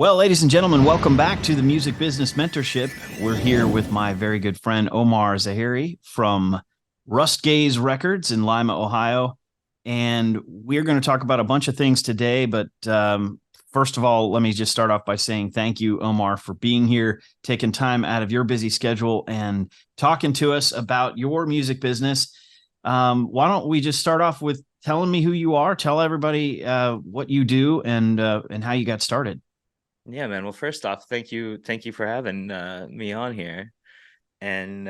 Well, ladies and gentlemen, welcome back to the Music Business Mentorship. We're here with my very good friend Omar Zahiri from Rust Gaze Records in Lima, Ohio. And we're going to talk about a bunch of things today. But first of all, let me just start off by saying thank you, Omar, for being here, taking time out of your busy schedule and talking to us about your music business. Why don't we just start off with telling me who you are? Tell everybody what you do and how you got started. Yeah, man. Well, first off, thank you for having me on here, and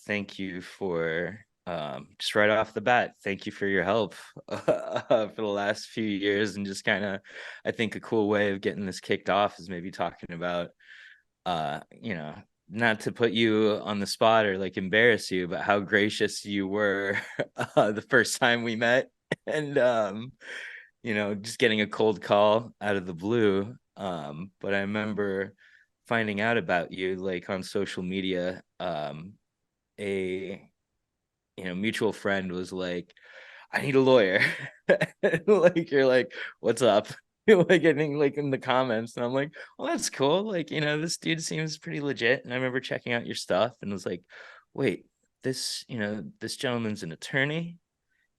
thank you for just right off the bat, thank you for your help for the last few years, and just kind of, I think a cool way of getting this kicked off is maybe talking about, uh, you know, not to put you on the spot or like embarrass you, but how gracious you were the first time we met, and just getting a cold call out of the blue. But I remember finding out about you like on social media. A mutual friend was like, I need a lawyer. Like you're like, what's up? Like getting like in the comments, and I'm like, well, that's cool. Like, this dude seems pretty legit. And I remember checking out your stuff and was like, wait, this gentleman's an attorney.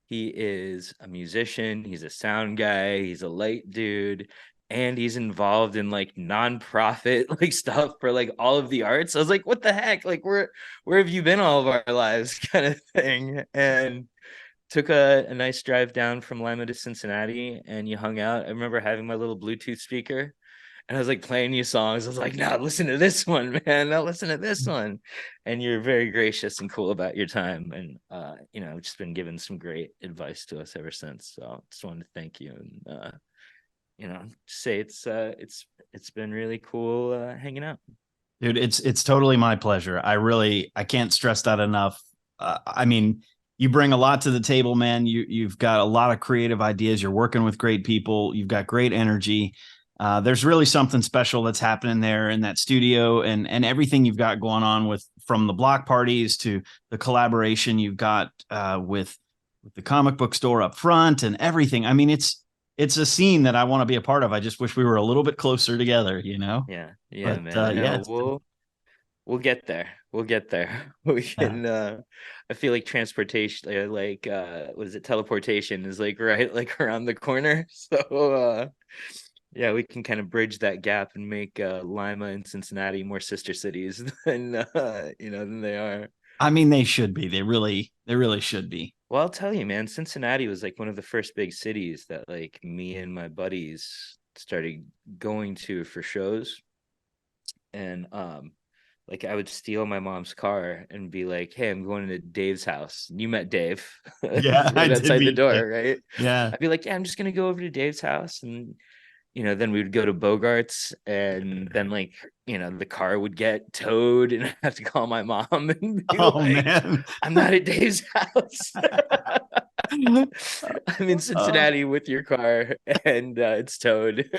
He is a musician, he's a sound guy, he's a light dude, and he's involved in like nonprofit like stuff for like all of the arts. I was like, what the heck? Like where have you been all of our lives kind of thing? And took a nice drive down from Lima to Cincinnati, and you hung out. I remember having my little Bluetooth speaker, and I was like playing you songs. I was like, no, listen to this one, man. Now listen to this one. And you're very gracious and cool about your time. And I've just been given some great advice to us ever since. So just wanted to thank you, and say it's been really cool hanging out. Dude, it's totally my pleasure. I can't stress that enough. I mean, you bring a lot to the table, man. You've got a lot of creative ideas. You're working with great people. You've got great energy. There's really something special that's happening there in that studio, and everything you've got going on with from the block parties to the collaboration you've got with the comic book store up front and everything. I mean, it's a scene that I want to be a part of. I just wish we were a little bit closer together, you know? Yeah, But man. yeah, No, it's we'll get there. We'll get there. We yeah. can I feel like transportation what is it, teleportation is like right like around the corner. So yeah, we can kind of bridge that gap and make Lima and Cincinnati more sister cities than they are. I mean, they should be. They really should be. Well, I'll tell you, man, Cincinnati was like one of the first big cities that like me and my buddies started going to for shows. And like I would steal my mom's car and be like, "Hey, I'm going to Dave's house." You met Dave. Yeah, He's I right did outside the meet Dave. door, right? Yeah. I'd be like, "Yeah, I'm just gonna go over to Dave's house," and then we would go to Bogart's, and then like the car would get towed, and I have to call my mom and be Oh like, man. "I'm not at Dave's house." I'm in Uh, Cincinnati with your car, and it's towed.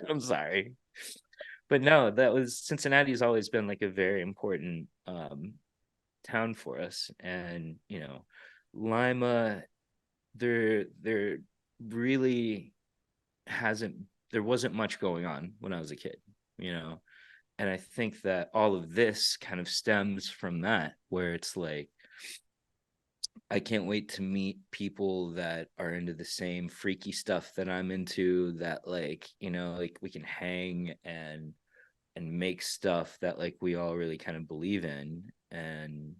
I'm sorry. But no, that was Cincinnati's always been like a very important town for us. And Lima, there really hasn't there wasn't much going on when I was a kid, you know. And I think that all of this kind of stems from that, where it's like I can't wait to meet people that are into the same freaky stuff that I'm into, that like we can hang and make stuff that like we all really kind of believe in. And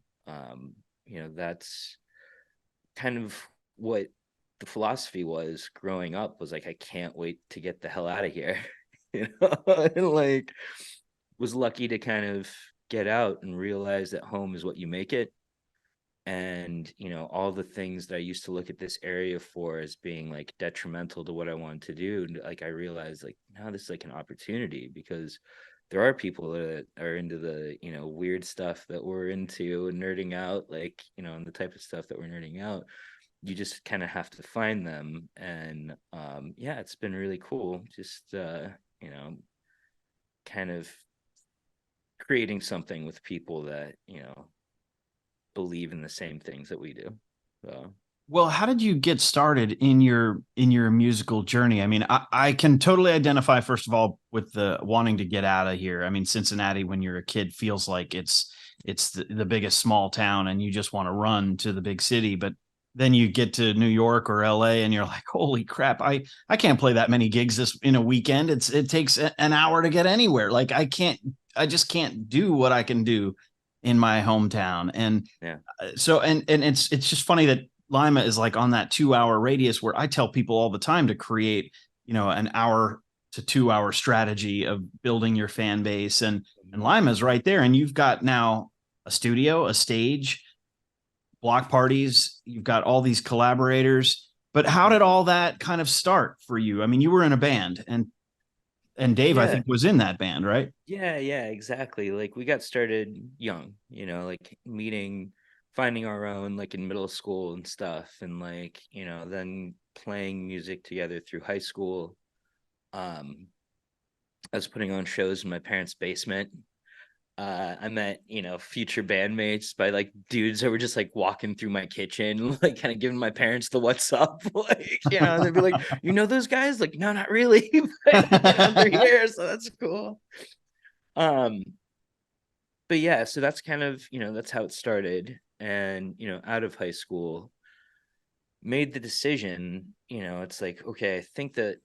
that's kind of what the philosophy was growing up, was like, I can't wait to get the hell out of here. And like was lucky to kind of get out and realize that home is what you make it. And all the things that I used to look at this area for as being like detrimental to what I wanted to do, like I realized like now this is like an opportunity, because there are people that are into the weird stuff that we're into and nerding out, like and the type of stuff that we're nerding out. You just kind of have to find them. And yeah, it's been really cool just kind of creating something with people that believe in the same things that we do. So Well, how did you get started in your musical journey? I mean, I can totally identify, first of all, with the wanting to get out of here. I mean, Cincinnati, when you're a kid, feels like it's the biggest small town and you just want to run to the big city. But then you get to New York or LA and you're like, holy crap, I can't play that many gigs this in a weekend. It takes an hour to get anywhere. Like I just can't do what I can do in my hometown. And Yeah. so and it's just funny that Lima is like on that 2 hour radius where I tell people all the time to create, an hour to 2 hour strategy of building your fan base. And Lima is right there. And you've got now a studio, a stage, block parties, you've got all these collaborators. But how did all that kind of start for you? I mean, you were in a band and Dave, I Yeah. think, was in that band, right? Yeah, exactly. Like we got started young, like finding our own like in middle school and stuff, and like, then playing music together through high school. Um, I was putting on shows in my parents' basement. I met, future bandmates by like dudes that were just like walking through my kitchen, like kind of giving my parents the what's up, like, and they'd be like, those guys? Like, no, not really, but they're here, so that's cool. Um, but yeah, so that's kind of, that's how it started. And, out of high school, made the decision, it's like, okay, I think that,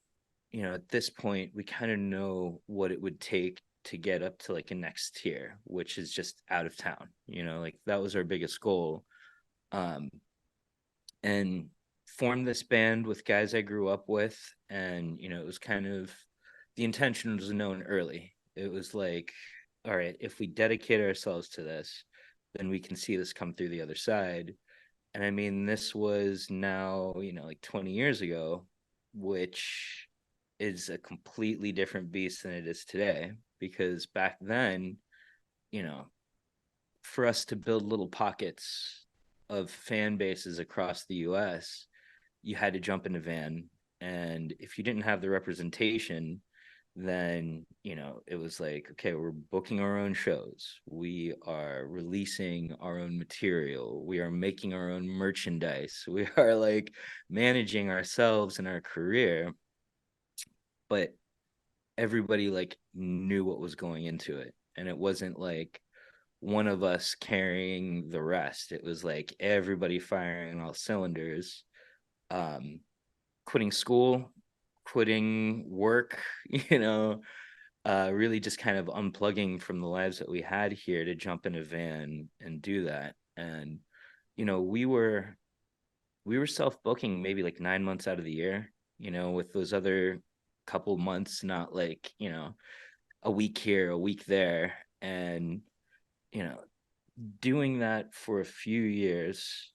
at this point, we kind of know what it would take to get up to like a next tier, which is just out of town, like that was our biggest goal. Um, and formed this band with guys I grew up with. And, it was kind of the intention was known early. It was like, all right, if we dedicate ourselves to this, then we can see this come through the other side. And I mean, this was now, like 20 years ago, which is a completely different beast than it is today. Because back then, you know, for us to build little pockets of fan bases across the US, you had to jump in a van. And if you didn't have the representation, then, it was like, okay, we're booking our own shows. We are releasing our own material. We are making our own merchandise. We are like managing ourselves and our career. But everybody like knew what was going into it. And it wasn't like one of us carrying the rest. It was like everybody firing on all cylinders. Um, Quitting school, quitting work, really just kind of unplugging from the lives that we had here to jump in a van and do that. And, we were self-booking maybe like 9 months out of the year, with those other couple months, not like, a week here, a week there. And, you know, doing that for a few years.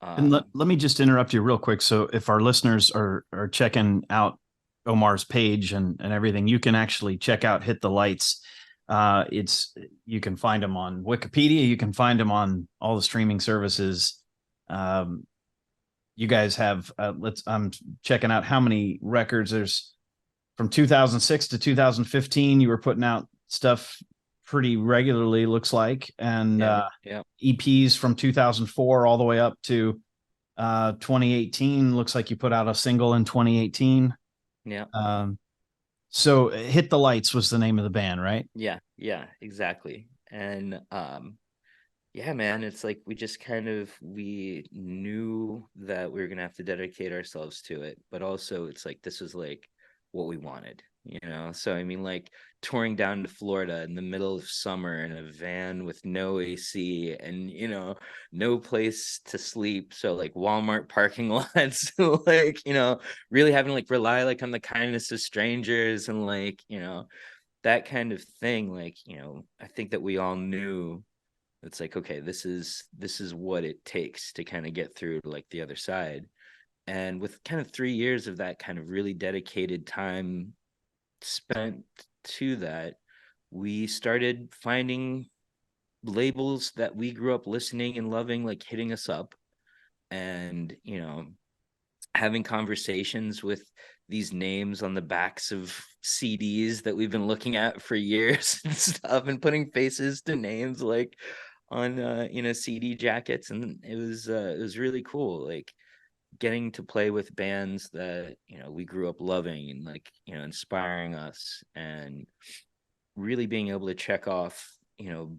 And Um, let me just interrupt you real quick. So if our listeners are checking out Omar's page and everything, you can actually check out Hit the Lights. It's you can find them on Wikipedia. You can find them on all the streaming services. Um, you guys have I'm checking out how many records there's from 2006 to 2015. You were putting out stuff pretty regularly, looks like, and yeah, yeah, EPs from 2004 all the way up to 2018. Looks like you put out a single in 2018. yeah. So Hit the Lights was the name of the band, right? Yeah, exactly. And yeah, man, it's like we just kind of we knew that we were gonna have to dedicate ourselves to it, but also it's like this was like what we wanted. So I mean, like touring down to Florida in the middle of summer in a van with no AC and no place to sleep. So like Walmart parking lots, like, really having to like rely like on the kindness of strangers and like, that kind of thing. Like, I think that we all knew it's like, okay, this is what it takes to kind of get through to like the other side. And with kind of 3 years of that kind of really dedicated time spent to that, we started finding labels that we grew up listening and loving, like hitting us up and, having conversations with these names on the backs of CDs that we've been looking at for years and stuff, and putting faces to names like on CD jackets. And it was really cool. Like getting to play with bands that, we grew up loving and like, inspiring us, and really being able to check off,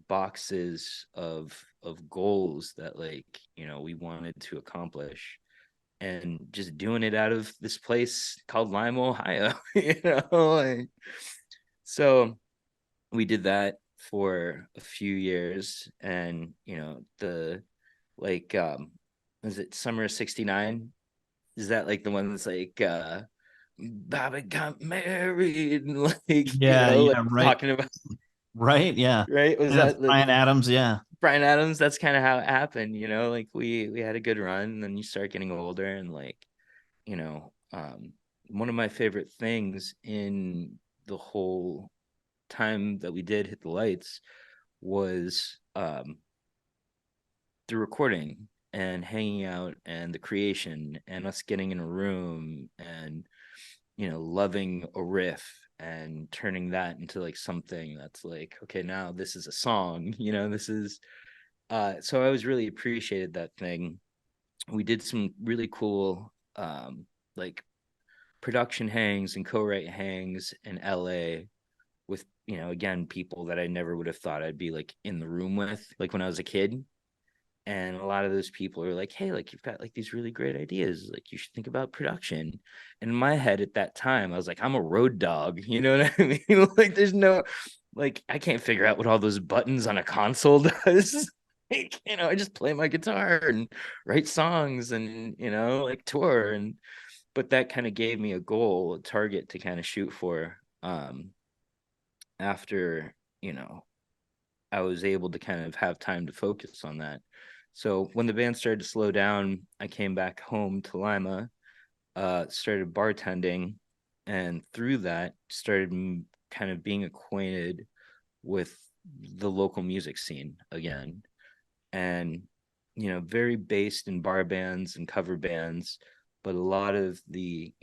boxes of goals that, like, we wanted to accomplish, and just doing it out of this place called Lima, Ohio. Like, so we did that for a few years, and the like was it summer of 69? Is that like the one that's like Bobby got married and like, Yeah, like yeah, right, talking about, right, yeah. right? Was Yeah, that's that like Brian Adams, yeah. Brian Adams? That's kind of how it happened, like we had a good run, and then you start getting older, and like, you know, um one of my favorite things in the whole time that we did Hit the Lights was the recording and hanging out and the creation and us getting in a room and loving a riff and turning that into like something that's like, okay, now this is a song. This is so I always really appreciated that thing. We did some really cool like production hangs and co-write hangs in LA with, again, people that I never would have thought I'd be like in the room with, like when I was a kid. And a lot of those people are like, hey, like, you've got like these really great ideas, like you should think about production. And in my head at that time, I was like, I'm a road dog. You know what I mean? Like, there's no, like, I can't figure out what all those buttons on a console does. Like, I just play my guitar and write songs and, like tour. And but that kind of gave me a goal, a target to kind of shoot for. After, I was able to kind of have time to focus on that. So when the band started to slow down, I came back home to Lima, started bartending, and through that started kind of being acquainted with the local music scene again. And, very based in bar bands and cover bands, but a lot of the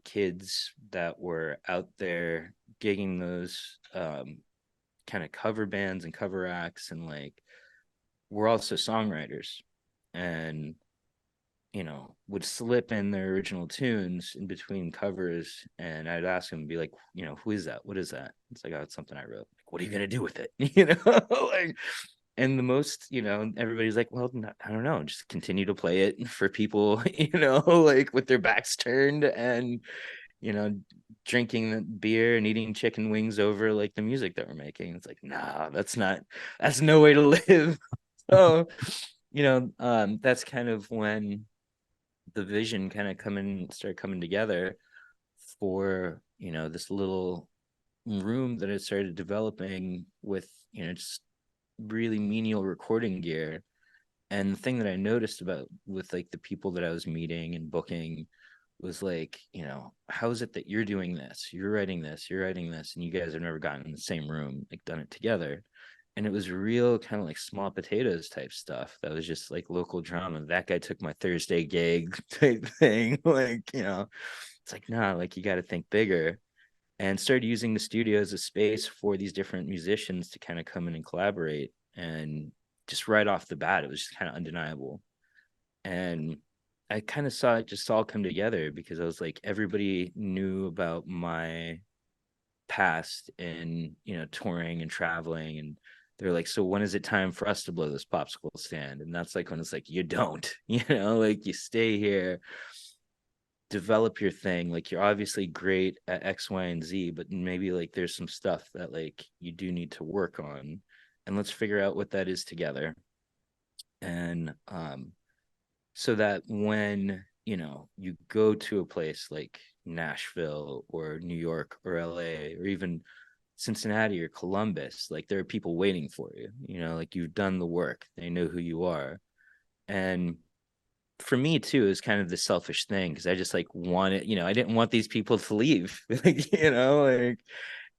kids that were out there gigging those kind of cover bands and cover acts, and like were also songwriters, and would slip in their original tunes in between covers, and I'd ask them, be like, who is that, what is that? It's like, oh, it's something I wrote. Like, what are you gonna do with it? Like, and the most, everybody's like, well, I don't know, just continue to play it for people, like with their backs turned, and you know, drinking beer and eating chicken wings over like the music that we're making. It's like, nah, that's no way to live. So, that's kind of when the vision kind of started coming together for, this little room that I started developing with, just really menial recording gear. And the thing that I noticed about with like the people that I was meeting and booking was like, how is it that you're doing this? You're writing this, and you guys have never gotten in the same room, like done it together. And it was real kind of like small potatoes type stuff that was just like local drama. That guy took my Thursday gig type thing. Like, it's like, nah, like you got to think bigger, and started using the studio as a space for these different musicians to kind of come in and collaborate. And just right off the bat, it was just kind of undeniable. And I kind of saw it just all come together because I was like, everybody knew about my past in, touring and traveling. And they're like, so when is it time for us to blow this popsicle stand? And that's like when it's like, you don't, like you stay here, develop your thing. Like, you're obviously great at X, Y, and Z, but maybe like there's some stuff that like you do need to work on. And let's figure out what that is together. And so that when you go to a place like Nashville or New York or LA or even Cincinnati or Columbus, like there are people waiting for you, like you've done the work, they know who you are. And for me too, is kind of the selfish thing, because I just like wanted, I didn't want these people to leave. Like, like,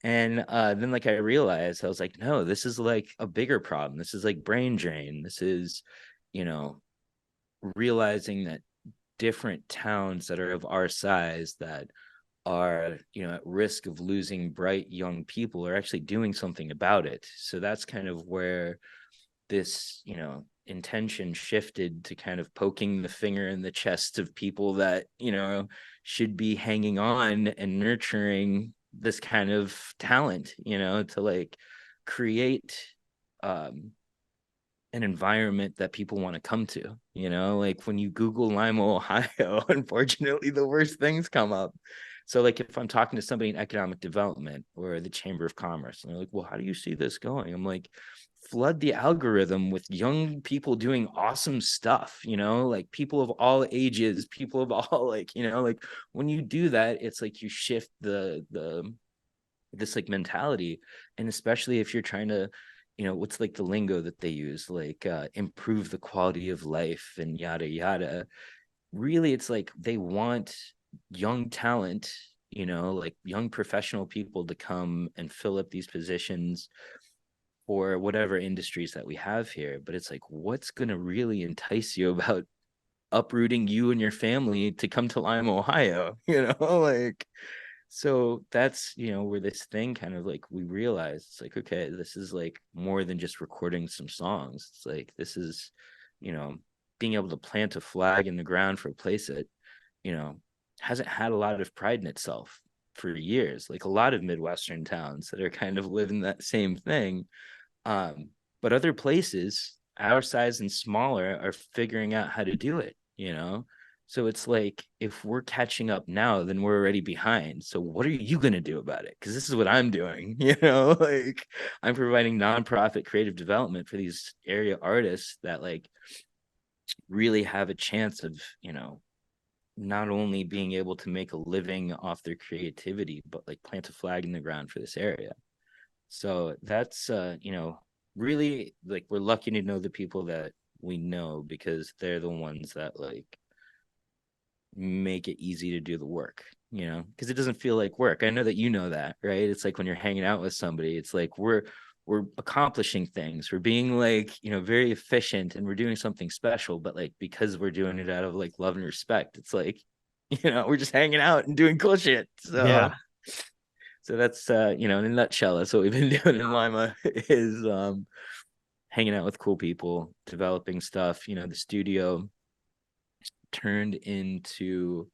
and then like I realized, I was like, no, this is like a bigger problem. This is like brain drain. This is, you know realizing that different towns that are of our size, that are at risk of losing bright young people, are actually doing something about it. So that's kind of where this, intention shifted to kind of poking the finger in the chest of people that, should be hanging on and nurturing this kind of talent, to like create an environment that people want to come to, like when you Google Lima, Ohio, unfortunately, the worst things come up. So like if I'm talking to somebody in economic development or the Chamber of Commerce, and they're like, well, how do you see this going? I'm like, flood the algorithm with young people doing awesome stuff, like people of all ages, people of all like, like when you do that, it's like you shift the this like mentality. And especially if you're trying to, what's like the lingo that they use, like improve the quality of life and yada yada. Really, it's like they want young talent, like young professional people to come and fill up these positions for whatever industries that we have here. But it's like, what's going to really entice you about uprooting you and your family to come to Lima, Ohio? Like, so that's, where this thing kind of like, we realize it's like, okay, this is like more than just recording some songs. It's like, this is, being able to plant a flag in the ground for a place that, hasn't had a lot of pride in itself for years, like a lot of Midwestern towns that are kind of living that same thing. But other places our size and smaller are figuring out how to do it, So it's like, if we're catching up now, then we're already behind. So what are you going to do about it? Because this is what I'm doing, like I'm providing nonprofit creative development for these area artists that like really have a chance of, not only being able to make a living off their creativity, but like plant a flag in the ground for this area. So that's, really like we're lucky to know the people that we know, because they're the ones that like make it easy to do the work, because it doesn't feel like work. I know that that, right? It's like when you're hanging out with somebody, it's like we're accomplishing things, we're being like, very efficient, and we're doing something special, but like because we're doing it out of like love and respect, it's like, we're just hanging out and doing cool shit. Yeah. So that's in a nutshell, that's what we've been doing in Lima, is hanging out with cool people, developing stuff. The studio turned into,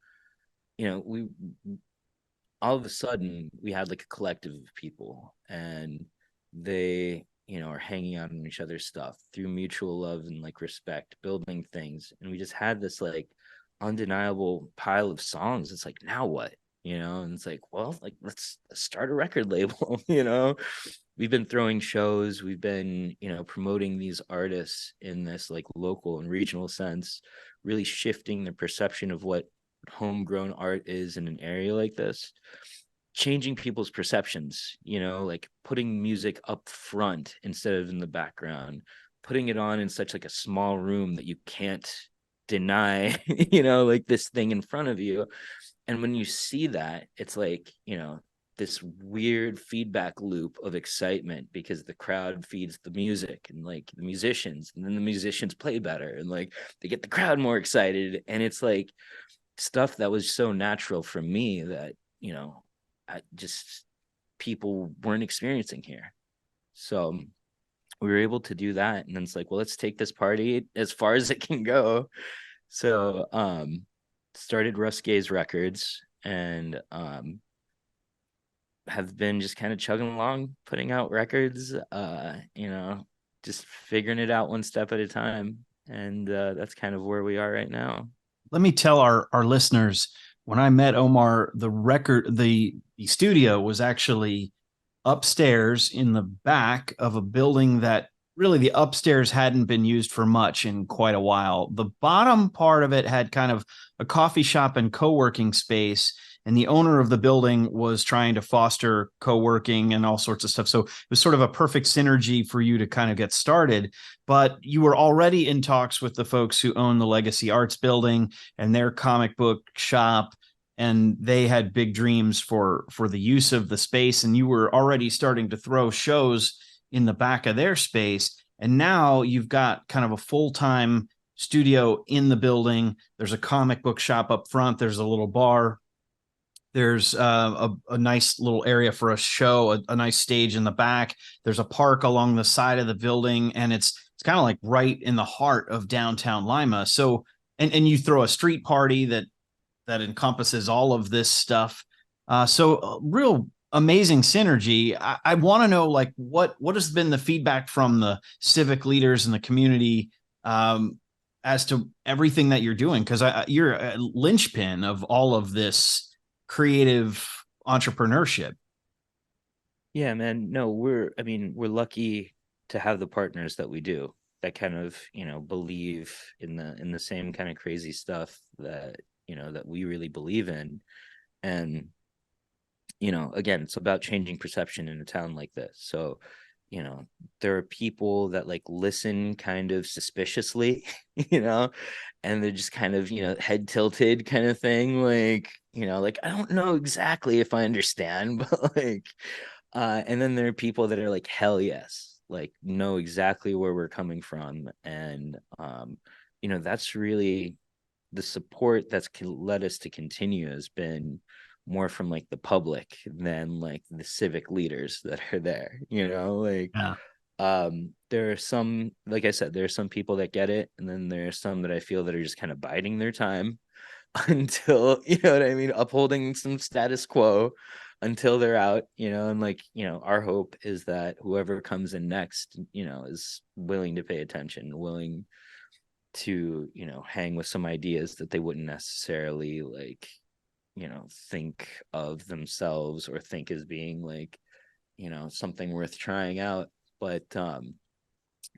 we all of a sudden we had like a collective of people, and they, are hanging out on each other's stuff through mutual love and like respect, building things. And we just had this like undeniable pile of songs. It's like, now what? And it's like, well, like let's start a record label. We've been throwing shows, we've been, promoting these artists in this like local and regional sense, really shifting the perception of what homegrown art is in an area like this, changing people's perceptions, like putting music up front instead of in the background, putting it on in such like a small room that you can't deny, like this thing in front of you. And when you see that, it's like, this weird feedback loop of excitement, because the crowd feeds the music and like the musicians, and then the musicians play better, and like they get the crowd more excited. And it's like stuff that was so natural for me that, I just, people weren't experiencing here. So we were able to do that. And then it's like, well, let's take this party as far as it can go. So started Russ Gaze Records, and have been just kind of chugging along, putting out records, just figuring it out one step at a time. And that's kind of where we are right now. Let me tell our listeners, when I met Omar, the studio was actually upstairs in the back of a building that really the upstairs hadn't been used for much in quite a while. The bottom part of it had kind of a coffee shop and co-working space, and the owner of the building was trying to foster co-working and all sorts of stuff. So it was sort of a perfect synergy for you to kind of get started. But you were already in talks with the folks who own the Legacy Arts building and their comic book shop, and they had big dreams for the use of the space, and you were already starting to throw shows in the back of their space. And now you've got kind of a full-time studio in the building. There's a comic book shop up front, there's a little bar, there's a nice little area for a show, a nice stage in the back. There's a park along the side of the building, and it's it's kind of like right in the heart of downtown Lima. So, and you throw a street party that encompasses all of this stuff. So real amazing synergy. I want to know, like, what has been the feedback from the civic leaders in the community, as to everything that you're doing? Because you're a linchpin of all of this creative entrepreneurship. Yeah, man. No, I mean, we're lucky to have the partners that we do that kind of, believe in the same kind of crazy stuff that, that we really believe in. And, again, it's about changing perception in a town like this. So, there are people that like listen kind of suspiciously, and they're just kind of, head tilted kind of thing. Like, like, I don't know exactly if I understand, but like, and then there are people that are like, hell yes, like know exactly where we're coming from. And, that's really the support that's led us to continue has been more from like the public than like the civic leaders that are there, like, Yeah. there are some, like I said, there are some people that get it, and then there are some that I feel that are just kind of biding their time until, you know what I mean, upholding some status quo until they're out, and like, our hope is that whoever comes in next, is willing to pay attention, willing to, hang with some ideas that they wouldn't necessarily like, think of themselves or think as being like, something worth trying out. But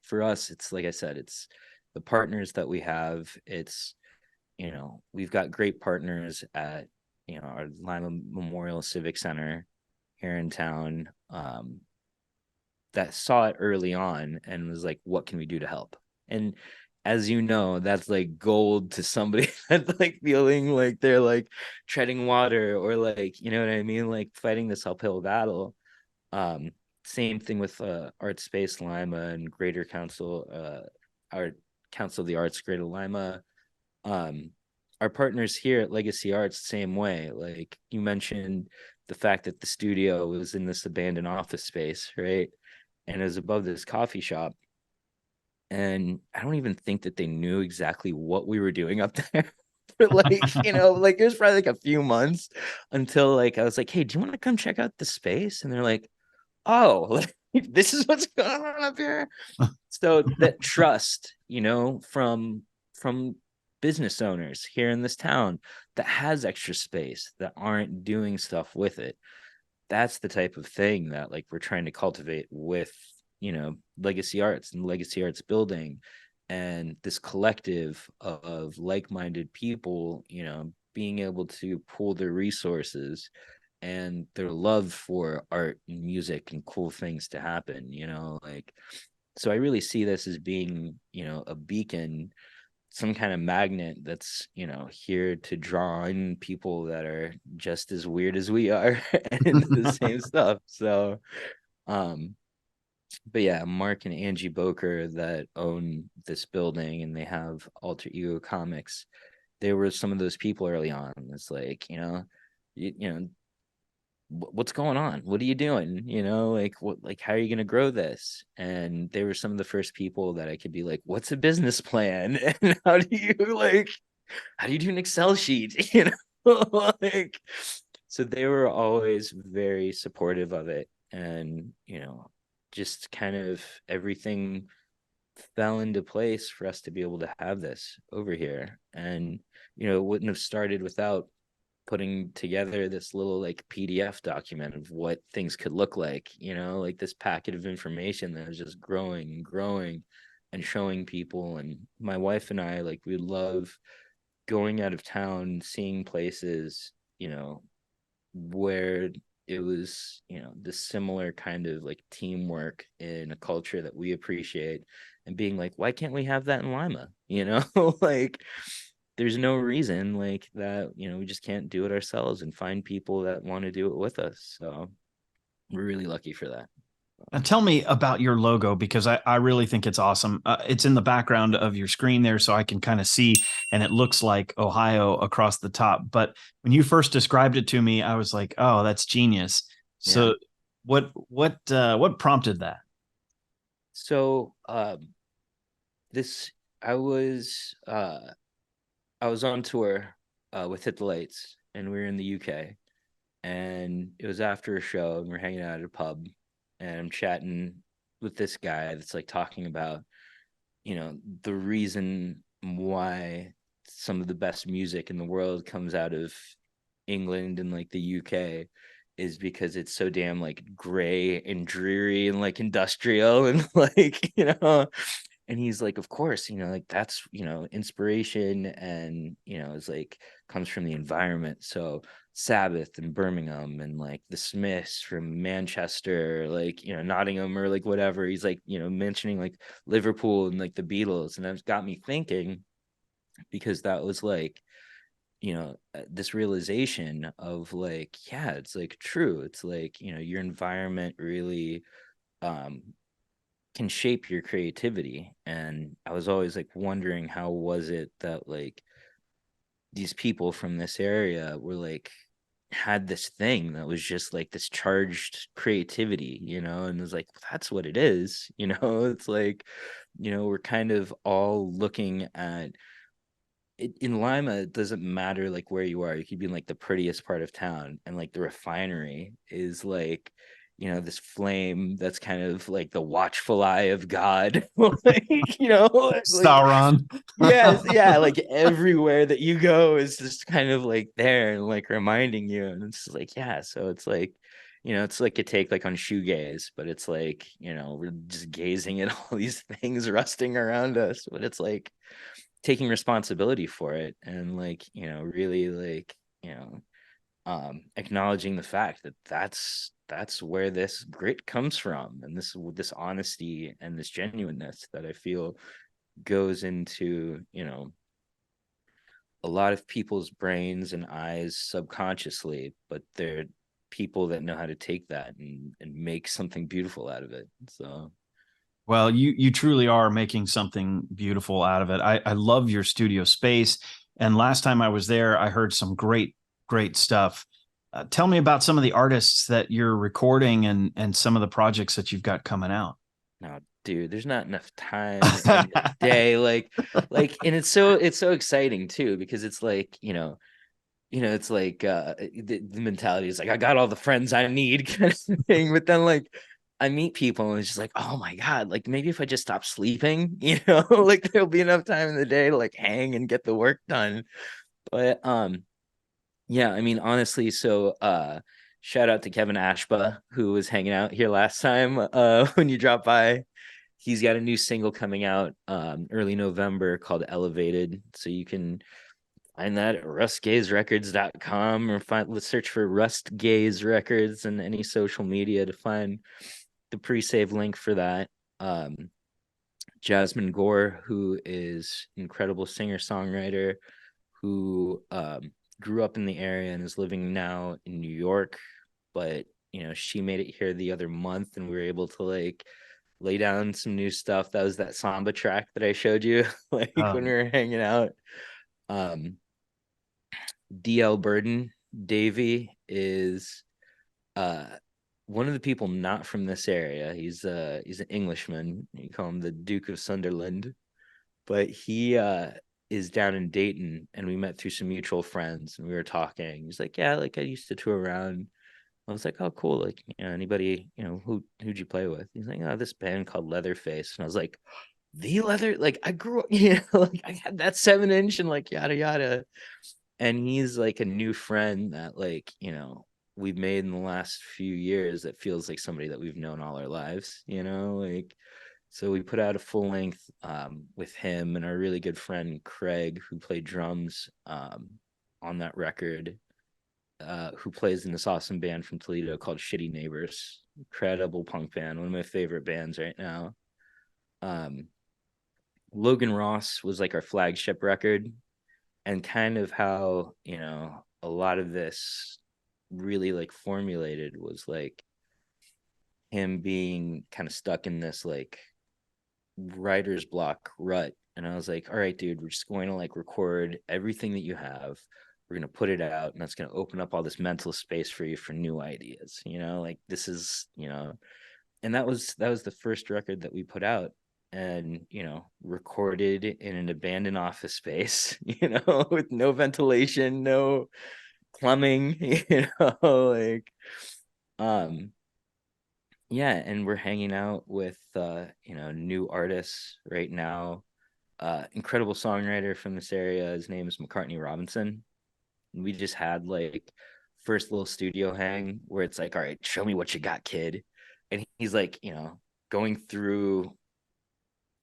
for us, it's like I said, it's the partners that we have. It's, we've got great partners at, our Lima Memorial Civic Center here in town, that saw it early on and was like, what can we do to help? And as you know, that's like gold to somebody that's like feeling like they're like treading water, or like, you know what I mean? Like fighting this uphill battle. Um, Same thing with Art Space Lima and Greater Council, our Council of the Arts, Greater Lima. Um, our partners here at Legacy Arts, same way. Like you mentioned, the fact that the studio was in this abandoned office space, right? And it was above this coffee shop. And I don't even think that they knew exactly what we were doing up there. For like, like it was probably like a few months until like I was like, hey, do you want to come check out the space? And they're like, oh, like, this is what's going on up here. So that trust, from business owners here in this town that has extra space that aren't doing stuff with it, that's the type of thing that like we're trying to cultivate with, Legacy Arts and Legacy Arts building, and this collective of like-minded people, being able to pool their resources and their love for art and music and cool things to happen, like, so I really see this as being, a beacon, some kind of magnet that's, here to draw in people that are just as weird as we are and the same stuff. So, um, but yeah, Mark and Angie Boker that own this building and they have Alter Ego Comics. They were some of those people early on. It's like, what's going on? What are you doing? Like what, like how are you going to grow this? And they were some of the first people that I could be like, what's a business plan? And how do you do an Excel sheet? Like, so they were always very supportive of it. And, just kind of everything fell into place for us to be able to have this over here. And, it wouldn't have started without putting together this little like PDF document of what things could look like, like this packet of information that was just growing and growing and showing people. And my wife and I, like, we love going out of town, seeing places, where it was, this similar kind of like teamwork in a culture that we appreciate, and being like, why can't we have that in Lima? Like there's no reason like that, we just can't do it ourselves and find people that want to do it with us. So we're really lucky for that. And tell me about your logo, because I really think it's awesome. It's in the background of your screen there, so I can kind of see, and it looks like Ohio across the top. But when you first described it to me, I was like, "Oh, that's genius." Yeah. So, what prompted that? So this I was on tour with Hit the Lights, and we were in the UK, and it was after a show, and we're hanging out at a pub, and I'm chatting with this guy that's like talking about, the reason why some of the best music in the world comes out of England and like the UK is because it's so damn like gray and dreary and like industrial and like, and he's like, of course, like that's, inspiration and, it's like comes from the environment. So Sabbath and Birmingham and like the Smiths from Manchester, like, Nottingham or like whatever. He's like, mentioning like Liverpool and like the Beatles. And that's got me thinking, because that was like, this realization of like, yeah, it's like true. It's like, your environment really um can shape your creativity. And I was always like wondering, how was it that like these people from this area were like had this thing that was just like this charged creativity, and it was like, that's what it is. It's like, we're kind of all looking at it. In Lima, it doesn't matter like where you are. You could be in like the prettiest part of town, and like the refinery is like, this flame that's kind of like the watchful eye of God. Like, like, Sauron. yes, yeah, like everywhere that you go is just kind of like there and like reminding you. And it's just like, yeah, so it's like, it's like a take like on shoegaze, but it's like, we're just gazing at all these things rusting around us, but it's like taking responsibility for it and like, really like, acknowledging the fact that that's where this grit comes from, and this honesty and this genuineness that I feel goes into, a lot of people's brains and eyes subconsciously, but they're people that know how to take that and make something beautiful out of it. So Well, you truly are making something beautiful out of it. I love your studio space. And last time I was there, I heard some great stuff. Tell me about some of the artists that you're recording and some of the projects that you've got coming out. no, dude, there's not enough time in the day. And it's so exciting too, because it's like, it's like the mentality is like, I got all the friends I need kind of thing. But then like I meet people and it's just like, oh my God, like maybe if I just stop sleeping, like there'll be enough time in the day to like hang and get the work done. But yeah, I mean, honestly, so shout out to Kevin Ashba, who was hanging out here last time when you dropped by. He's got a new single coming out early November called Elevated. So you can find that at rustgazerecords.com, or let's search for Rust Gaze Records and any social media to find the pre-save link for that. Jasmine Gore, who is an incredible singer-songwriter who grew up in the area and is living now in New York, but she made it here the other month, and we were able to like lay down some new stuff. That was that samba track that I showed you like when we were hanging out. DL Burden Davey is uh one of the people not from this area. He's an Englishman. You call him the Duke of Sunderland, but he is down in Dayton, and we met through some mutual friends, and we were talking. He's like, yeah, like I used to tour around. I was like, oh, cool. Like, anybody, who'd you play with? He's like, oh, this band called Leatherface. And I was like, the leather, like I grew up, like I had that 7-inch and like yada yada. And he's like a new friend that like, we've made in the last few years that feels like somebody that we've known all our lives, like. So we put out a full length with him and our really good friend Craig, who played drums on that record, who plays in this awesome band from Toledo called Shitty Neighbors. Incredible punk band, one of my favorite bands right now. Logan Ross was like our flagship record, and kind of how, a lot of this really like formulated was like him being kind of stuck in this like writer's block rut. And I was like, all right, dude, we're just going to like record everything that you have. We're going to put it out, and that's going to open up all this mental space for you for new ideas. Like this is, and that was the first record that we put out. and, recorded in an abandoned office space, with no ventilation, no plumbing, like, um, yeah. And we're hanging out with, new artists right now. Incredible songwriter from this area. His name is McCartney Robinson. And we just had like first little studio hang where it's like, all right, show me what you got, kid. And he's like, going through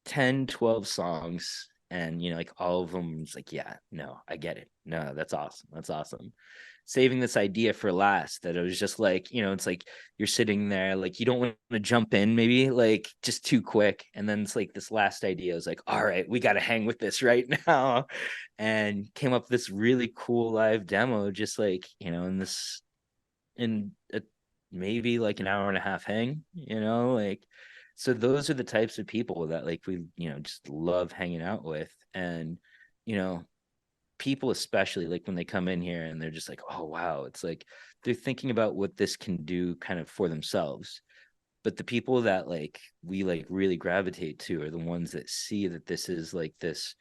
10, 12 songs, and like all of them, it's like, yeah, no, I get it. No, that's awesome. That's awesome. Saving this idea for last, that it was just like, it's like you're sitting there, like you don't want to jump in, maybe like just too quick. And then it's like this last idea is like, all right, we got to hang with this right now. And came up with this really cool live demo, just like, in a, maybe like an hour and a half hang, like. So those are the types of people that like we, just love hanging out with. And, you know, people especially, like when they come in here and they're just like, oh wow, it's like they're thinking about what this can do kind of for themselves. But the people that like we like really gravitate to are the ones that see that this is like this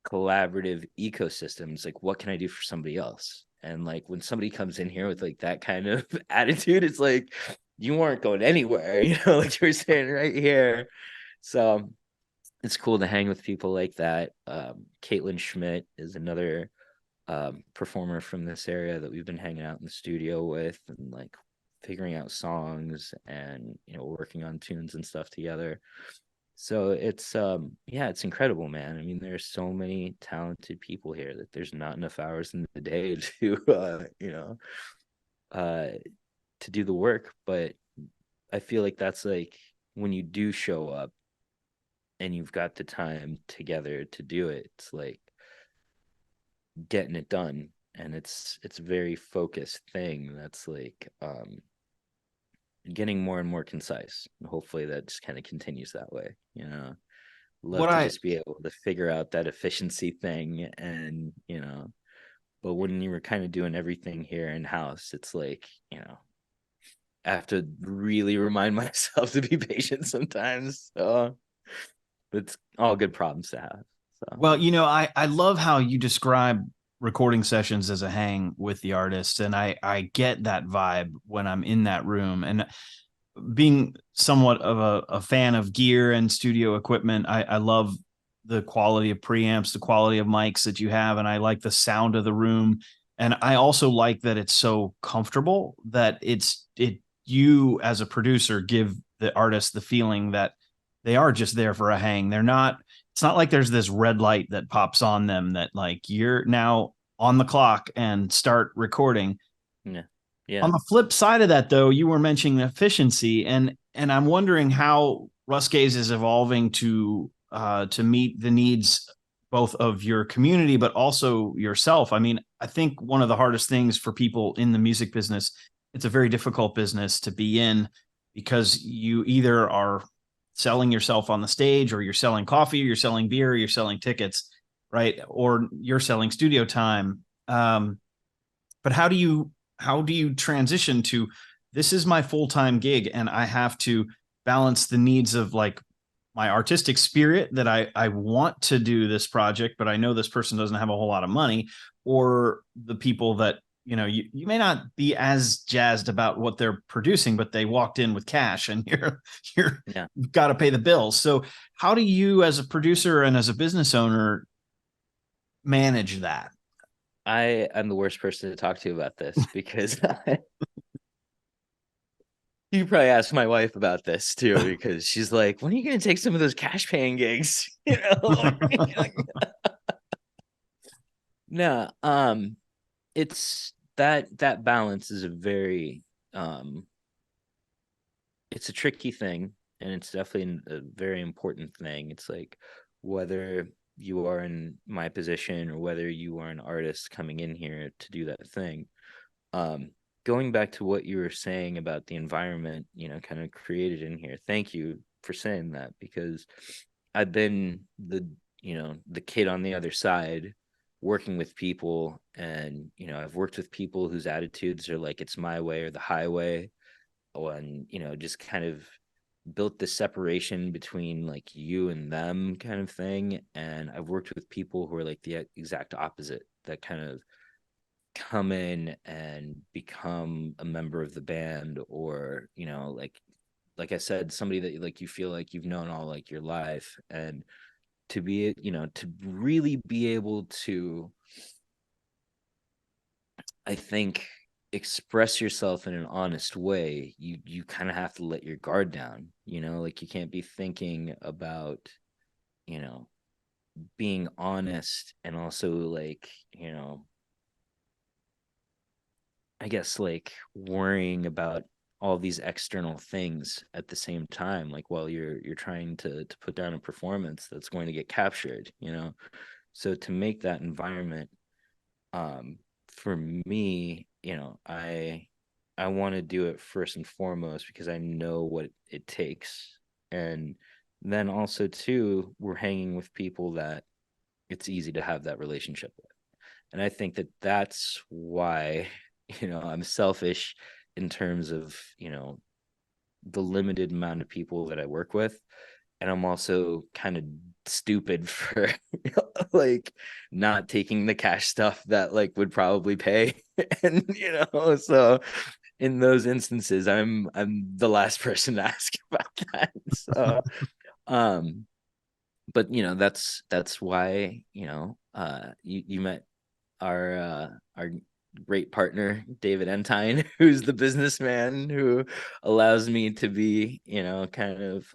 collaborative ecosystem. It's like, what can I do for somebody else? And like when somebody comes in here with like that kind of attitude, it's like you weren't going anywhere, like you were saying right here. So it's cool to hang with people like that. Caitlin Schmidt is another performer from this area that we've been hanging out in the studio with, and like figuring out songs and working on tunes and stuff together. So it's yeah, it's incredible, man. I mean, there's so many talented people here that there's not enough hours in the day to uh to do the work. But I feel like that's like when you do show up and you've got the time together to do it, it's like getting it done. And it's a very focused thing that's like getting more and more concise. And hopefully that just kind of continues that way, love What to I just be able to figure out that efficiency thing. And but when you were kind of doing everything here in house, it's like I have to really remind myself to be patient sometimes. So it's all good problems to have. So Well, I love how you describe recording sessions as a hang with the artist, and I get that vibe when I'm in that room. And being somewhat of a fan of gear and studio equipment, I love the quality of preamps, the quality of mics that you have, and I like the sound of the room. And I also like that it's so comfortable that you as a producer give the artist the feeling that they are just there for a hang. They're not, it's not like there's this red light that pops on them that like you're now on the clock and start recording. yeah, yeah. On the flip side of that, though, you were mentioning efficiency, and I'm wondering how Rusgaze is evolving to meet the needs both of your community but also yourself. I mean, I think one of the hardest things for people in the music business, it's a very difficult business to be in because you either are selling yourself on the stage, or you're selling coffee, or you're selling beer, or you're selling tickets, right? Or you're selling studio time. But how do you transition to, this is my full-time gig and I have to balance the needs of like my artistic spirit that I want to do this project, but I know this person doesn't have a whole lot of money, or the people that, you may not be as jazzed about what they're producing, but they walked in with cash and Yeah. you've got to pay the bills. So how do you as a producer and as a business owner manage that? I am the worst person to talk to about this because you probably ask my wife about this too, because she's like, when are you going to take some of those cash paying gigs? No, it's that balance is a very it's a tricky thing, and it's definitely a very important thing. It's like whether you are in my position or whether you are an artist coming in here to do that thing. Um, Going back to what you were saying about the environment, kind of created in here. Thank you for saying that, because I've been the kid on the other side working with people, and I've worked with people whose attitudes are like it's my way or the highway, and just kind of built this separation between like you and them kind of thing. And I've worked with people who are like the exact opposite, that kind of come in and become a member of the band, or like I said, somebody that like you feel like you've known all like your life. And to be, to really be able to, I think, express yourself in an honest way, you kind of have to let your guard down, like you can't be thinking about, you know being honest, and also like, I guess like worrying about all these external things at the same time, like while you're trying to put down a performance that's going to get captured. So to make that environment, um for me, I want to do it first and foremost because I know what it takes. And then also too, we're hanging with people that it's easy to have that relationship with. And I think that that's why, I'm selfish in terms of, the limited amount of people that I work with. And I'm also kind of stupid for like not taking the cash stuff that like would probably pay. And so in those instances, I'm the last person to ask about that. So um but that's why, you met our great partner David Entine, who's the businessman who allows me to be, kind of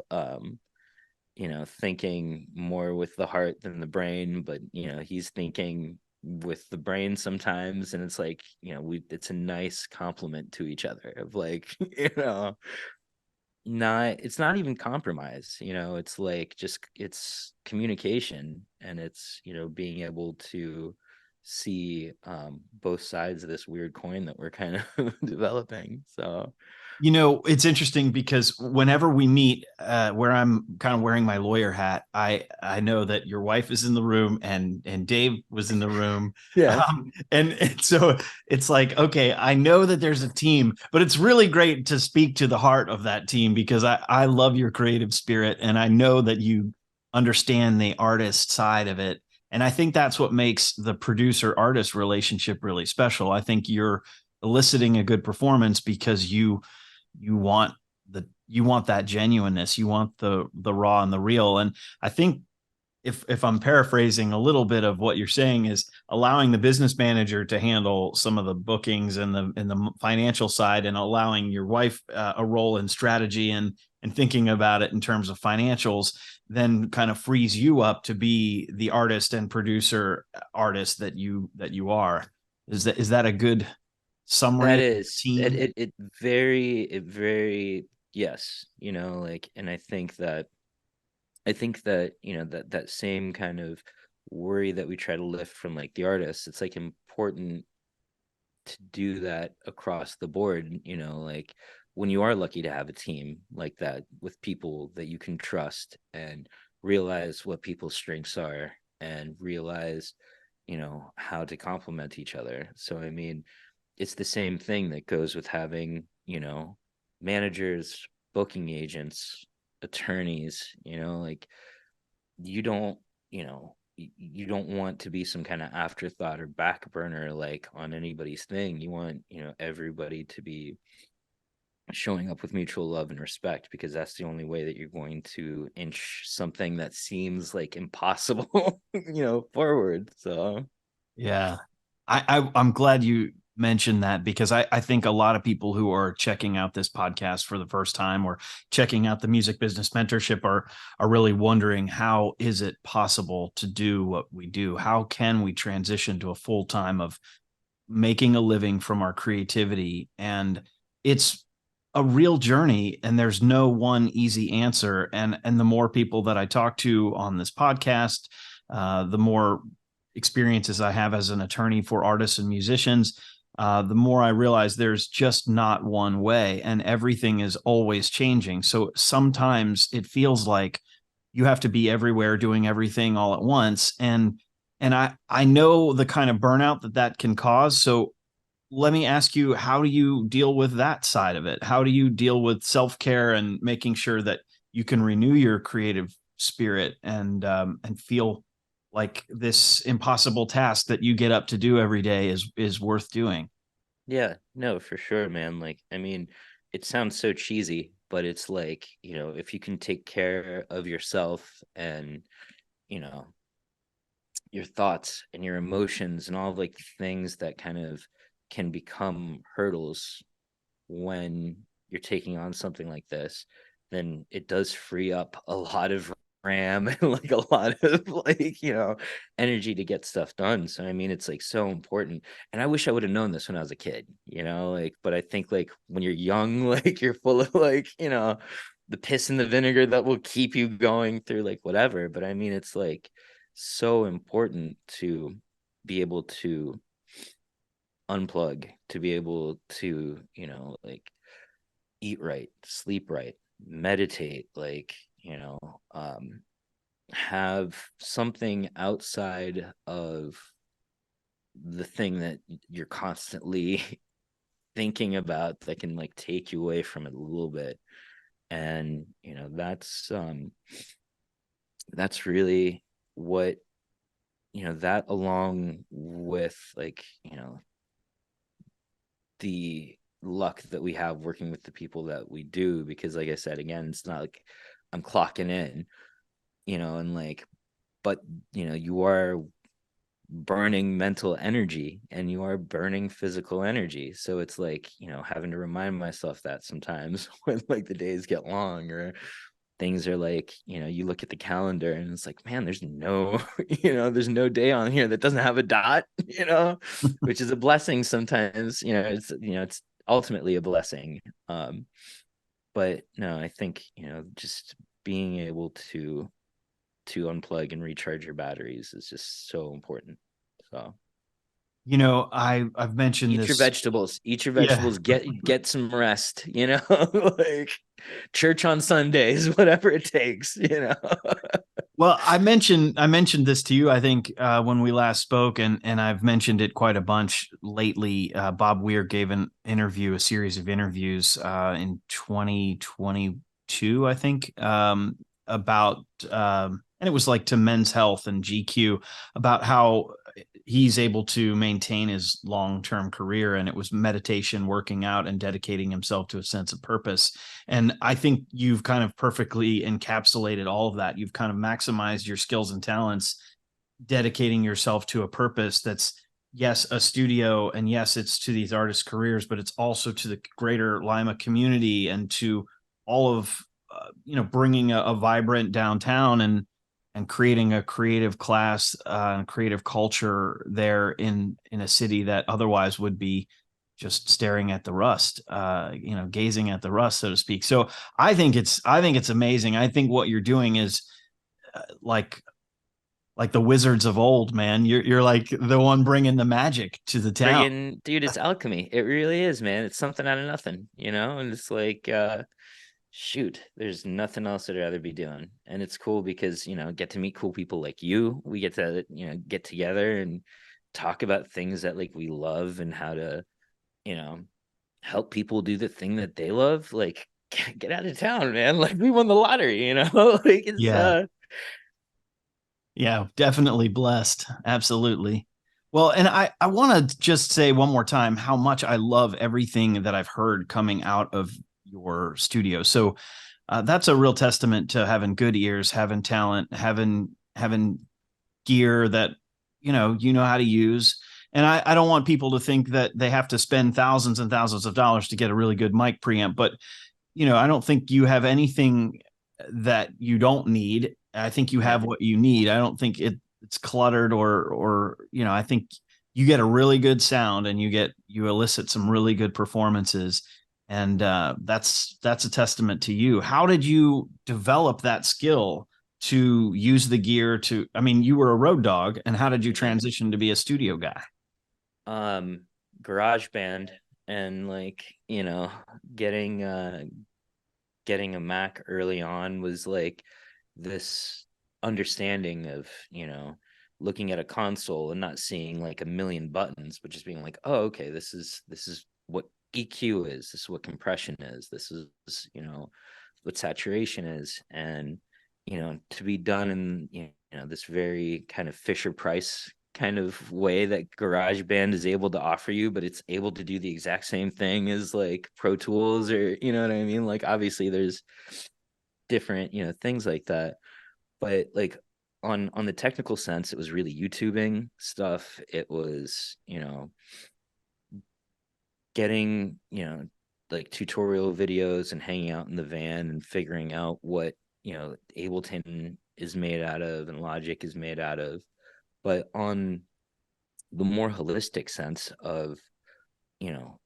thinking more with the heart than the brain. But he's thinking with the brain sometimes, and it's like, it's a nice compliment to each other of like, not it's not even compromise. It's like just it's communication, and it's being able to see both sides of this weird coin that we're kind of developing. So It's interesting because whenever we meet, where I'm kind of wearing my lawyer hat, I know that your wife is in the room and Dave was in the room, yeah. and so it's like, okay, I know that there's a team, but it's really great to speak to the heart of that team because I love your creative spirit, and I know that you understand the artist side of it, and I think that's what makes the producer artist relationship really special. I think you're eliciting a good performance because you want you want that genuineness, you want the raw and the real. And I think if I'm paraphrasing a little bit of what you're saying, is allowing the business manager to handle some of the bookings and the financial side, and allowing your wife a role in strategy and thinking about it in terms of financials, then kind of frees you up to be the artist and producer artist that you are. Is that a good summary That of is the it, team? it very yes, like. And I think that that same kind of worry that we try to lift from like the artists, it's like important to do that across the board. Like when you are lucky to have a team like that with people that you can trust and realize what people's strengths are, and realize how to complement each other. So I mean, it's the same thing that goes with having managers, booking agents, attorneys. Like you don't you don't want to be some kind of afterthought or back burner like on anybody's thing. You want everybody to be showing up with mutual love and respect, because that's the only way that you're going to inch something that seems like impossible forward. So Yeah. I'm glad you mentioned that because I think a lot of people who are checking out this podcast for the first time or checking out the music business mentorship are really wondering, how is it possible to do what we do? How can we transition to a full time of making a living from our creativity? And it's a real journey, and there's no one easy answer. And the more people that I talk to on this podcast, the more experiences I have as an attorney for artists and musicians, the more I realize there's just not one way, and everything is always changing. So sometimes it feels like you have to be everywhere doing everything all at once. And I know the kind of burnout that can cause. So let me ask you, how do you deal with that side of it? How do you deal with self-care and making sure that you can renew your creative spirit and feel like this impossible task that you get up to do every day is worth doing? Yeah, no, for sure, man. Like, I mean, it sounds so cheesy, but it's like, if you can take care of yourself and, you know, your thoughts and your emotions and all of like things that kind of can become hurdles when you're taking on something like this, then it does free up a lot of RAM and like a lot of like, energy to get stuff done. So I mean, it's like so important. And I wish I would have known this when I was a kid, like, but I think like when you're young, like you're full of like, the piss and the vinegar that will keep you going through like whatever. But I mean, it's like so important to be able to unplug, to be able to, like eat right, sleep right, meditate, like, have something outside of the thing that you're constantly thinking about that can like take you away from it a little bit. And, that's really what, that along with like, the luck that we have working with the people that we do, because like I said, again, it's not like I'm clocking in, and like, but you are burning mental energy and you are burning physical energy. So it's like, having to remind myself that sometimes when like the days get long or things are like, you look at the calendar and it's like, man, there's no, there's no day on here that doesn't have a dot, which is a blessing sometimes, it's ultimately a blessing. But no, I think, just being able to unplug and recharge your batteries is just so important. So I've mentioned eat your this. vegetables, Yeah. get some rest, like church on Sundays, whatever it takes. Well, I mentioned this to you, I think, when we last spoke, and I've mentioned it quite a bunch lately. Bob Weir gave a series of interviews in 2022, I think, about and it was like to Men's Health and GQ about how he's able to maintain his long-term career, and it was meditation, working out, and dedicating himself to a sense of purpose. And I think you've kind of perfectly encapsulated all of that. You've kind of maximized your skills and talents, dedicating yourself to a purpose that's, yes, a studio, and yes, it's to these artists' careers, but it's also to the greater Lima community and to all of, bringing a vibrant downtown and creating a creative class and creative culture there in a city that otherwise would be just staring at the rust, gazing at the rust, so to speak. So I think it's amazing. I think what you're doing is like the wizards of old, man. You're like the one bringing the magic to the town. Friggin' dude, it's alchemy. It really is, man. It's something out of nothing, and it's like shoot, there's nothing else I'd rather be doing. And it's cool because, get to meet cool people like you. We get to, get together and talk about things that like we love and how to, you know, help people do the thing that they love. Like get out of town, man. Like we won the lottery, like it's Yeah. Yeah, definitely blessed. Absolutely. Well, and I want to just say one more time how much I love everything that I've heard coming out of your studio. So that's a real testament to having good ears, having talent, having gear that you know how to use. And I don't want people to think that they have to spend thousands and thousands of dollars to get a really good mic preamp, but I don't think you have anything that you don't need. I think you have yeah. what you need. I don't think it's cluttered or I think you get a really good sound and you elicit some really good performances. And that's a testament to you. How did you develop that skill to use the gear to, I mean, you were a road dog, and how did you Yeah. transition to be a studio guy? Um, garage band and like, getting getting a Mac early on was like this understanding of, looking at a console and not seeing like a million buttons, but just being like, oh, okay, this is what EQ is, this is what compression is, this is, what saturation is. And to be done in this very kind of Fisher Price kind of way that GarageBand is able to offer you, but it's able to do the exact same thing as like Pro Tools, or what I mean? Like obviously there's different, things like that. But like on the technical sense, it was really YouTubing stuff. It was, getting, like tutorial videos and hanging out in the van and figuring out what, Ableton is made out of and Logic is made out of. But on the more holistic sense of,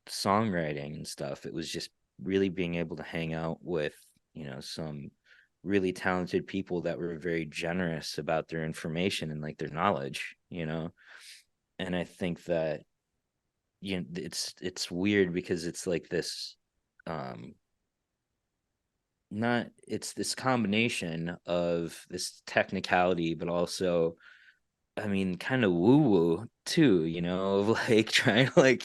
songwriting and stuff, it was just really being able to hang out with, some really talented people that were very generous about their information and like their knowledge. And I think that it's weird because it's like this um not it's this combination of this technicality, but also, I mean, kind of woo woo too, of like trying to like,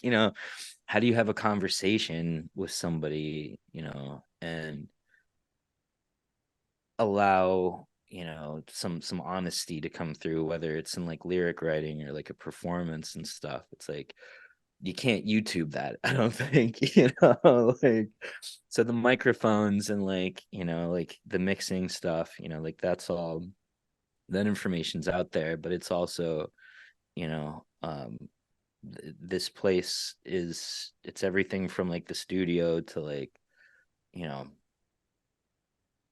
how do you have a conversation with somebody, and allow, some honesty to come through, whether it's in like lyric writing or like a performance and stuff. It's like you can't YouTube that, I don't think, like, so the microphones and like, like the mixing stuff, like that's all, that information's out there, but it's also, you know, um, this place it's everything from like the studio to like, you know,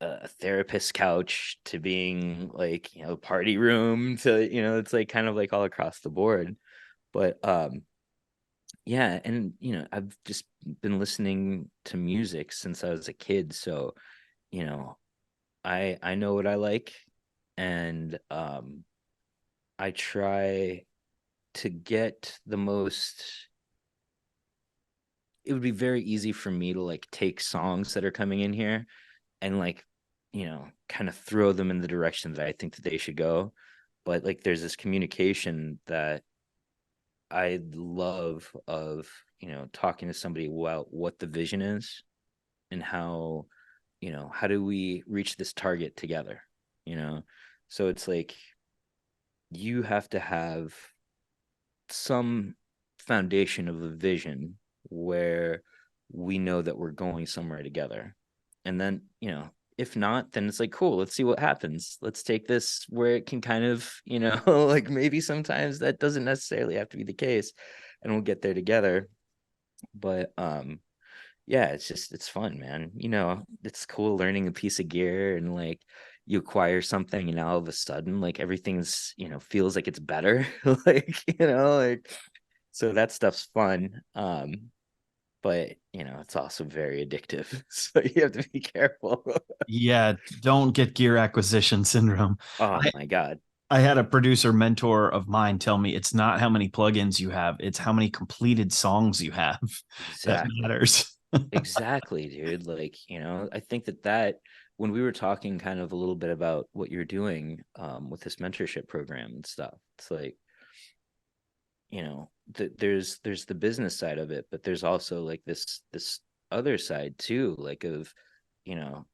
a therapist couch to being like, party room to, it's like kind of like all across the board. But yeah, and I've just been listening to music since I was a kid, so you know I know what I like. And I try to get the most. It would be very easy for me to like take songs that are coming in here and like, kind of throw them in the direction that I think that they should go. But like there's this communication that I love of, talking to somebody about what the vision is and how do we reach this target together, you know? So it's like you have to have some foundation of a vision where we know that we're going somewhere together. And then, if not, then it's like, cool, let's see what happens. Let's take this where it can kind of, like maybe sometimes that doesn't necessarily have to be the case and we'll get there together. But yeah, it's fun, man. It's cool learning a piece of gear and like you acquire something and now all of a sudden like everything's, feels like it's better. Like, like, so that stuff's fun. But it's also very addictive. So you have to be careful. Yeah, don't get gear acquisition syndrome. Oh I, my God. I had a producer mentor of mine tell me it's not how many plugins you have, it's how many completed songs you have that Exactly. matters. Exactly, dude. Like, I think that when we were talking kind of a little bit about what you're doing with this mentorship program and stuff, it's like, there's the business side of it, but there's also like this other side too, like of, you know,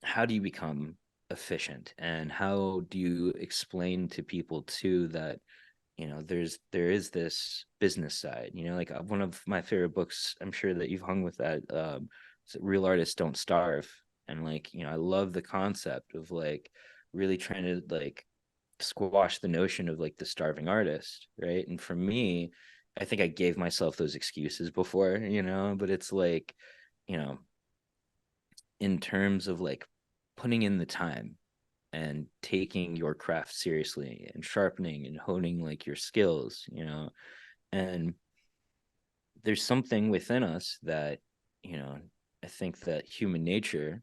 how do you become efficient and how do you explain to people too that there is this business side, like one of my favorite books, I'm sure that you've hung with that, Real Artists Don't Starve. And like, I love the concept of like really trying to like squash the notion of like the starving artist, right? And for me, I think I gave myself those excuses before, but it's like, you know in terms of like putting in the time and taking your craft seriously and sharpening and honing like your skills, and there's something within us that, you know, I think that human nature,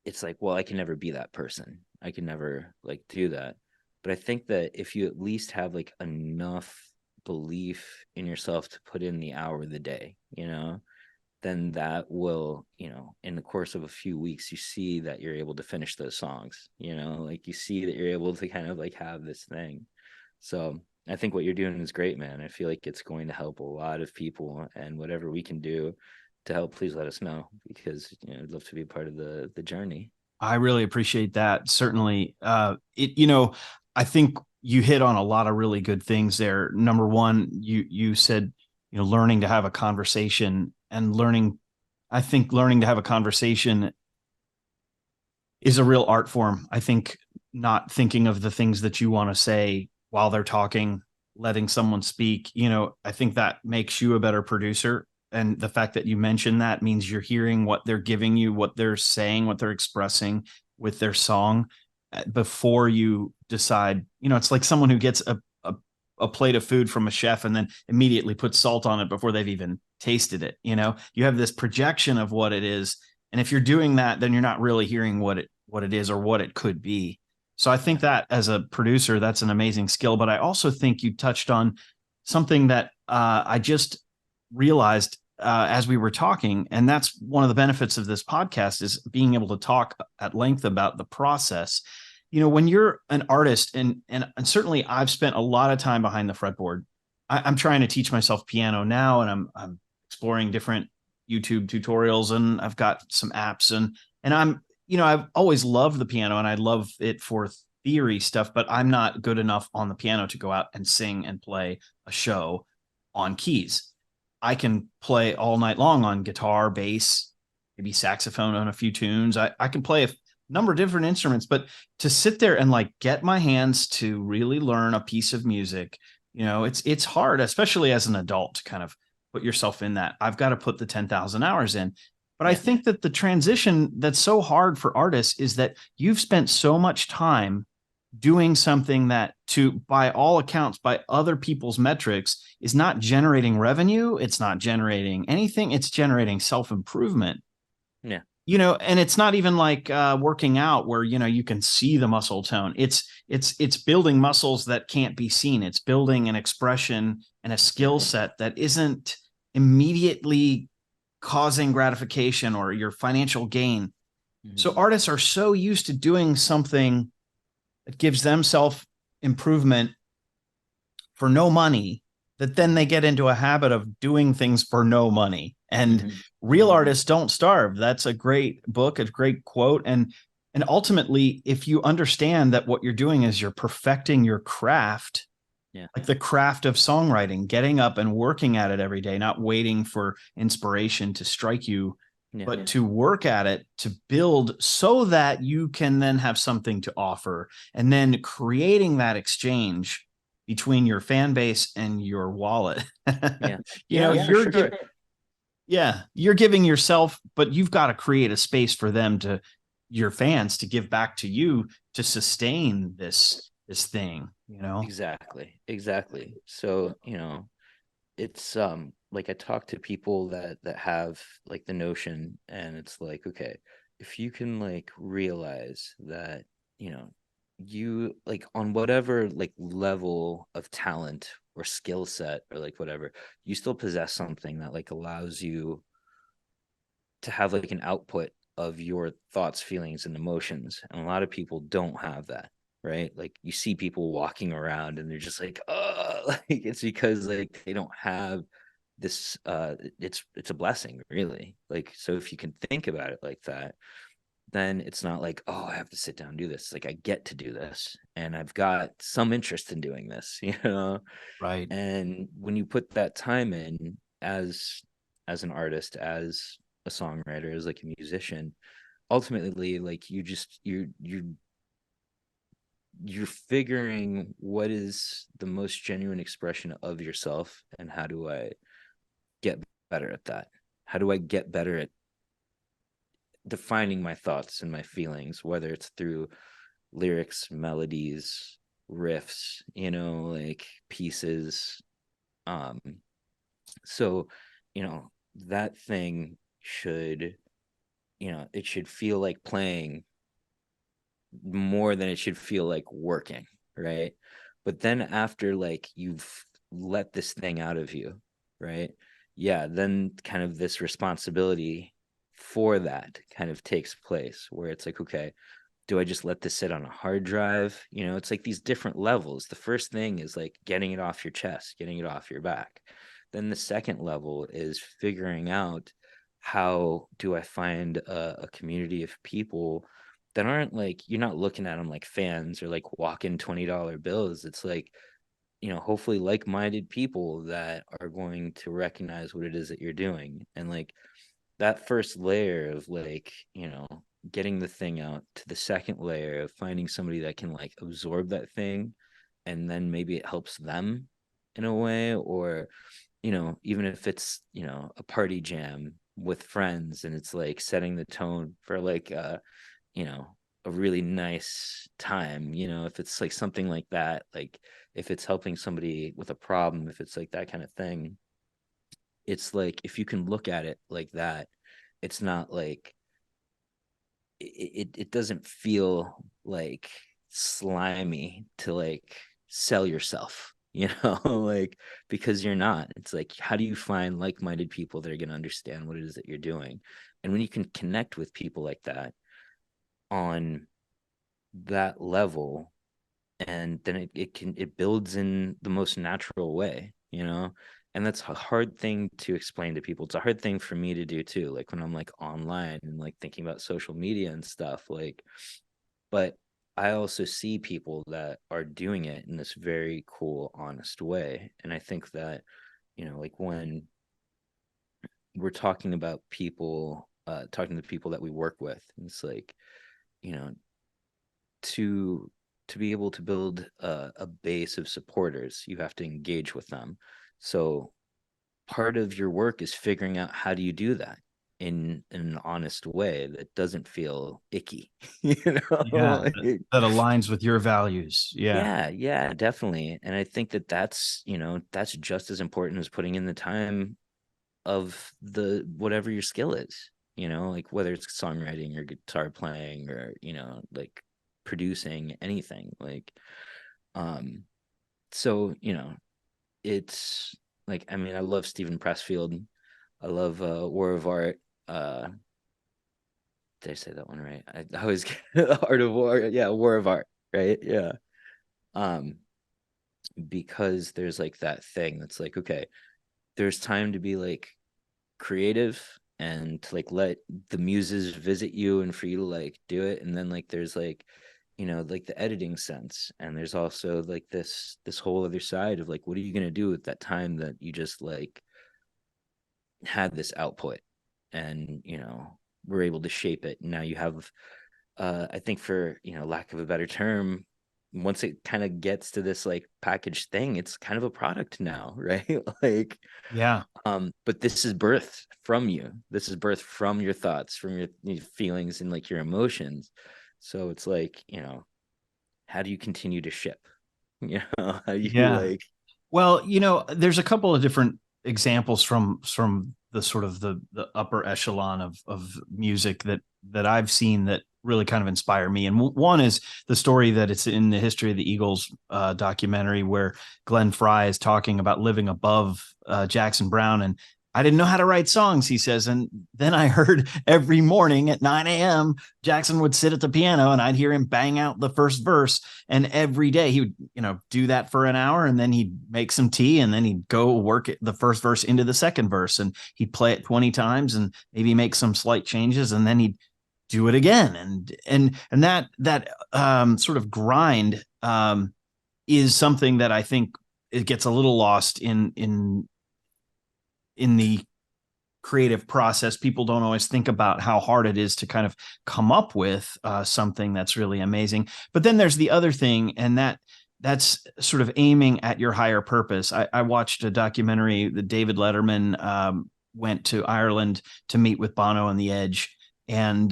it's like, well, I can never be that person. I can never like do that. But I think that if you at least have like enough belief in yourself to put in the hour of the day, then that will, in the course of a few weeks, you see that you're able to finish those songs, like you see that you're able to kind of like have this thing. So I think what you're doing is great, man. I feel like it's going to help a lot of people, and whatever we can do to help, please let us know, because I'd love to be a part of the journey. I really appreciate that. Certainly, I think you hit on a lot of really good things there. Number one, you said, learning to have a conversation and learning. I think learning to have a conversation is a real art form. I think not thinking of the things that you want to say while they're talking, letting someone speak, I think that makes you a better producer. And the fact that you mentioned that means you're hearing what they're giving you, what they're saying, what they're expressing with their song before you decide. It's like someone who gets a plate of food from a chef and then immediately puts salt on it before they've even tasted it. You have this projection of what it is. And if you're doing that, then you're not really hearing what it is or what it could be. So I think that as a producer, that's an amazing skill. But I also think you touched on something that I just realized as we were talking, and that's one of the benefits of this podcast, is being able to talk at length about the process. When you're an artist, and certainly I've spent a lot of time behind the fretboard. I'm trying to teach myself piano now, and I'm exploring different YouTube tutorials, and I've got some apps, and I've always loved the piano, and I love it for theory stuff, but I'm not good enough on the piano to go out and sing and play a show on keys. I can play all night long on guitar, bass, maybe saxophone on a few tunes. I can play a number of different instruments, but to sit there and like get my hands to really learn a piece of music, it's hard, especially as an adult, to kind of put yourself in that. I've got to put the 10,000 hours in. But I think that the transition that's so hard for artists is that you've spent so much time doing something that, by all accounts, by other people's metrics, is not generating revenue. It's not generating anything. It's generating self-improvement. Yeah. And it's not even like working out where, you can see the muscle tone. It's building muscles that can't be seen. It's building an expression and a skill set that isn't immediately causing gratification or your financial gain. So artists are so used to doing something that gives them self improvement for no money that then they get into a habit of doing things for no money. And real artists don't starve. That's a great book, a great quote. And ultimately, if you understand that what you're doing is you're perfecting your craft, like the craft of songwriting, getting up and working at it every day, not waiting for inspiration to strike you, but to work at it, to build so that you can then have something to offer, and then creating that exchange between your fan base and your wallet. You're giving yourself, but you've got to create a space for them, to your fans, to give back to you, to sustain this thing. Exactly. So it's like, I talk to people that have like the notion, and it's like, okay, if you can like realize that you, like, on whatever like level of talent or skill set or like whatever, you still possess something that like allows you to have like an output of your thoughts, feelings, and emotions. And a lot of people don't have that, right? Like, you see people walking around and they're just like, oh, like, it's because like they don't have this. It's a blessing, really. Like, so if you can think about it like that, then it's not like, oh, I have to sit down and do this. Like, I get to do this, and I've got some interest in doing this, Right. And when you put that time in, as an artist, as a songwriter, as like a musician, ultimately, like, you're figuring what is the most genuine expression of yourself, and how do I get better at that? How do I get better at defining my thoughts and my feelings, whether it's through lyrics, melodies, riffs, like pieces. So, that thing should, it should feel like playing more than it should feel like working, right? But then after like you've let this thing out of you, right? yeah, then kind of this responsibility for that kind of takes place, where it's like, okay, do I just let this sit on a hard drive? You know, it's like these different levels. The first thing is like getting it off your chest, getting it off your back. Then the second level is figuring out, how do I find a community of people that aren't like, you're not looking at them like fans or like walking $20 bills. It's like, hopefully like-minded people that are going to recognize what it is that you're doing. And like that first layer of like, getting the thing out, to the second layer of finding somebody that can like absorb that thing, and then maybe it helps them in a way. Or even if it's a party jam with friends, and it's like setting the tone for like you know a really nice time, if it's like something like that, like if it's helping somebody with a problem, if it's like that kind of thing, it's like, if you can look at it like that, it's not like it doesn't feel like slimy to like sell yourself, like, because you're not. It's like, how do you find like-minded people that are going to understand what it is that you're doing? And when you can connect with people like that on that level, and then it builds in the most natural way, and that's a hard thing to explain to people. It's a hard thing for me to do too, like when I'm like online and like thinking about social media and stuff, like, but I also see people that are doing it in this very cool, honest way. And I think that, like when we're talking about people, talking to people that we work with, it's like, you know to be able to build a base of supporters, you have to engage with them. So part of your work is figuring out, how do you do that in an honest way that doesn't feel icky, Yeah, like, that aligns with your values. Yeah. yeah, definitely. And I think that that's just as important as putting in the time of the whatever your skill is, like whether it's songwriting or guitar playing or like producing anything, like, um so it's like, I mean, I love Stephen Pressfield. I love War of Art. Did I say that one right? I always get the Art of War. Yeah, War of Art, right? Yeah. um because there's like that thing that's like, okay, there's time to be like creative, and to like let the muses visit you and for you to like do it. And then like there's like, like the editing sense, and there's also like this whole other side of like, what are you going to do with that time that you just like had this output, and we're able to shape it. Now you have, I think, for lack of a better term, once it kind of gets to this like packaged thing, it's kind of a product now, right? Like, Yeah. but this is birthed from you. This is birthed from your thoughts, from your feelings and like your emotions. So it's like, how do you continue to ship? How do you Yeah. like, Well, there's a couple of different examples from the sort of the upper echelon of music that I've seen that really kind of inspire me. And one is the story that it's in the History of the Eagles documentary, where Glenn Fry is talking about living above Jackson Browne. And I didn't know how to write songs, he says. And then I heard every morning at 9 a.m., Jackson would sit at the piano and I'd hear him bang out the first verse. And every day he would, do that for an hour, and then he'd make some tea, and then he'd go work the first verse into the second verse, and he'd play it 20 times and maybe make some slight changes, and then he'd do it again. And that sort of grind is something that I think it gets a little lost in the creative process. People don't always think about how hard it is to kind of come up with something that's really amazing. But then there's the other thing, and that's sort of aiming at your higher purpose. I watched a documentary that David Letterman went to Ireland to meet with Bono and the Edge, and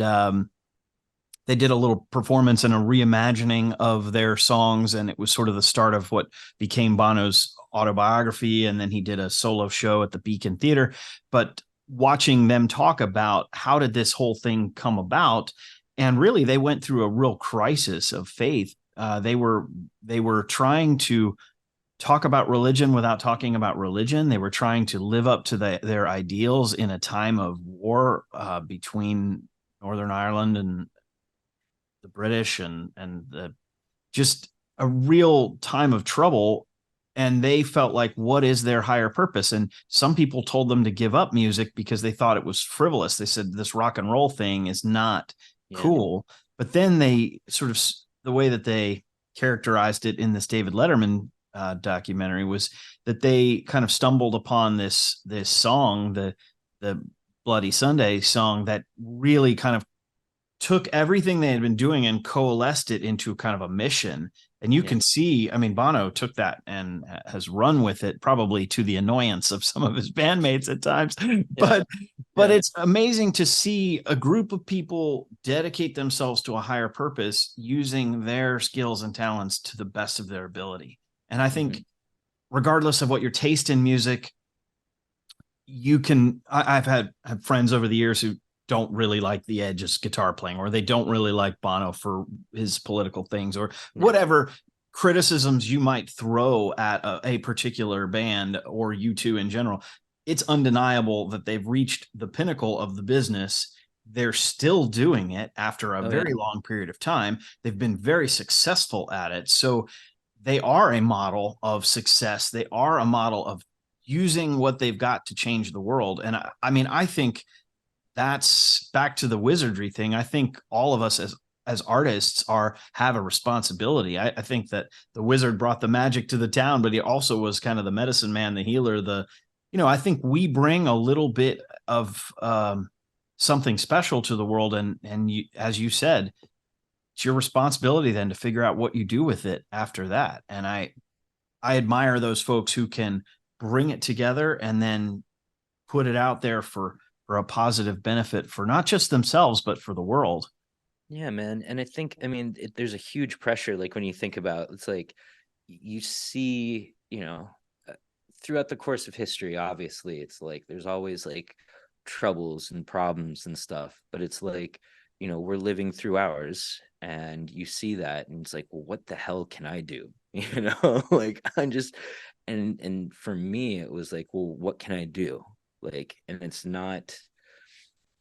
they did a little performance and a reimagining of their songs, and it was sort of the start of what became Bono's autobiography. And then he did a solo show at the Beacon Theater. But watching them talk about how did this whole thing come about, and really they went through a real crisis of faith. They were trying to talk about religion without talking about religion. They were trying to live up to their ideals in a time of war between Northern Ireland and the British, and the just a real time of trouble. And they felt like, what is their higher purpose? And some people told them to give up music because they thought it was frivolous. They said this rock and roll thing is not Yeah. cool. But then they sort of, the way that they characterized it in this David Letterman documentary was that they kind of stumbled upon this song, the Bloody Sunday song, that really kind of took everything they had been doing and coalesced it into kind of a mission. And you Yeah. can see, I mean, Bono took that and has run with it, probably to the annoyance of some of his bandmates at times. Yeah. But Yeah. it's amazing to see a group of people dedicate themselves to a higher purpose using their skills and talents to the best of their ability. And I Hmm. think regardless of what your taste in music, you can, I've had friends over the years who don't really like the Edge's guitar playing, or they don't really like Bono for his political things, or Yeah. whatever criticisms you might throw at a particular band or you two in general. It's undeniable that they've reached the pinnacle of the business. They're still doing it after a Oh yeah. very long period of time. They've been very successful at it. So they are a model of success. They are a model of using what they've got to change the world. And I mean, I think that's back to the wizardry thing. I think all of us as artists have a responsibility. I think that the wizard brought the magic to the town, but he also was kind of the medicine man, the healer, I think we bring a little bit of something special to the world. And you, as you said, it's your responsibility then to figure out what you do with it after that. And I admire those folks who can bring it together and then put it out there for a positive benefit for not just themselves but for the world. Yeah, man. And I think, I mean, there's a huge pressure. Like when you think about, it's like you see, uh, throughout the course of history, obviously, it's like there's always like troubles and problems and stuff. But it's like, we're living through ours, and you see that, and it's like, well, what the hell can I do? Like I'm just, and for me, it was like, well, what can I do? Like, and it's not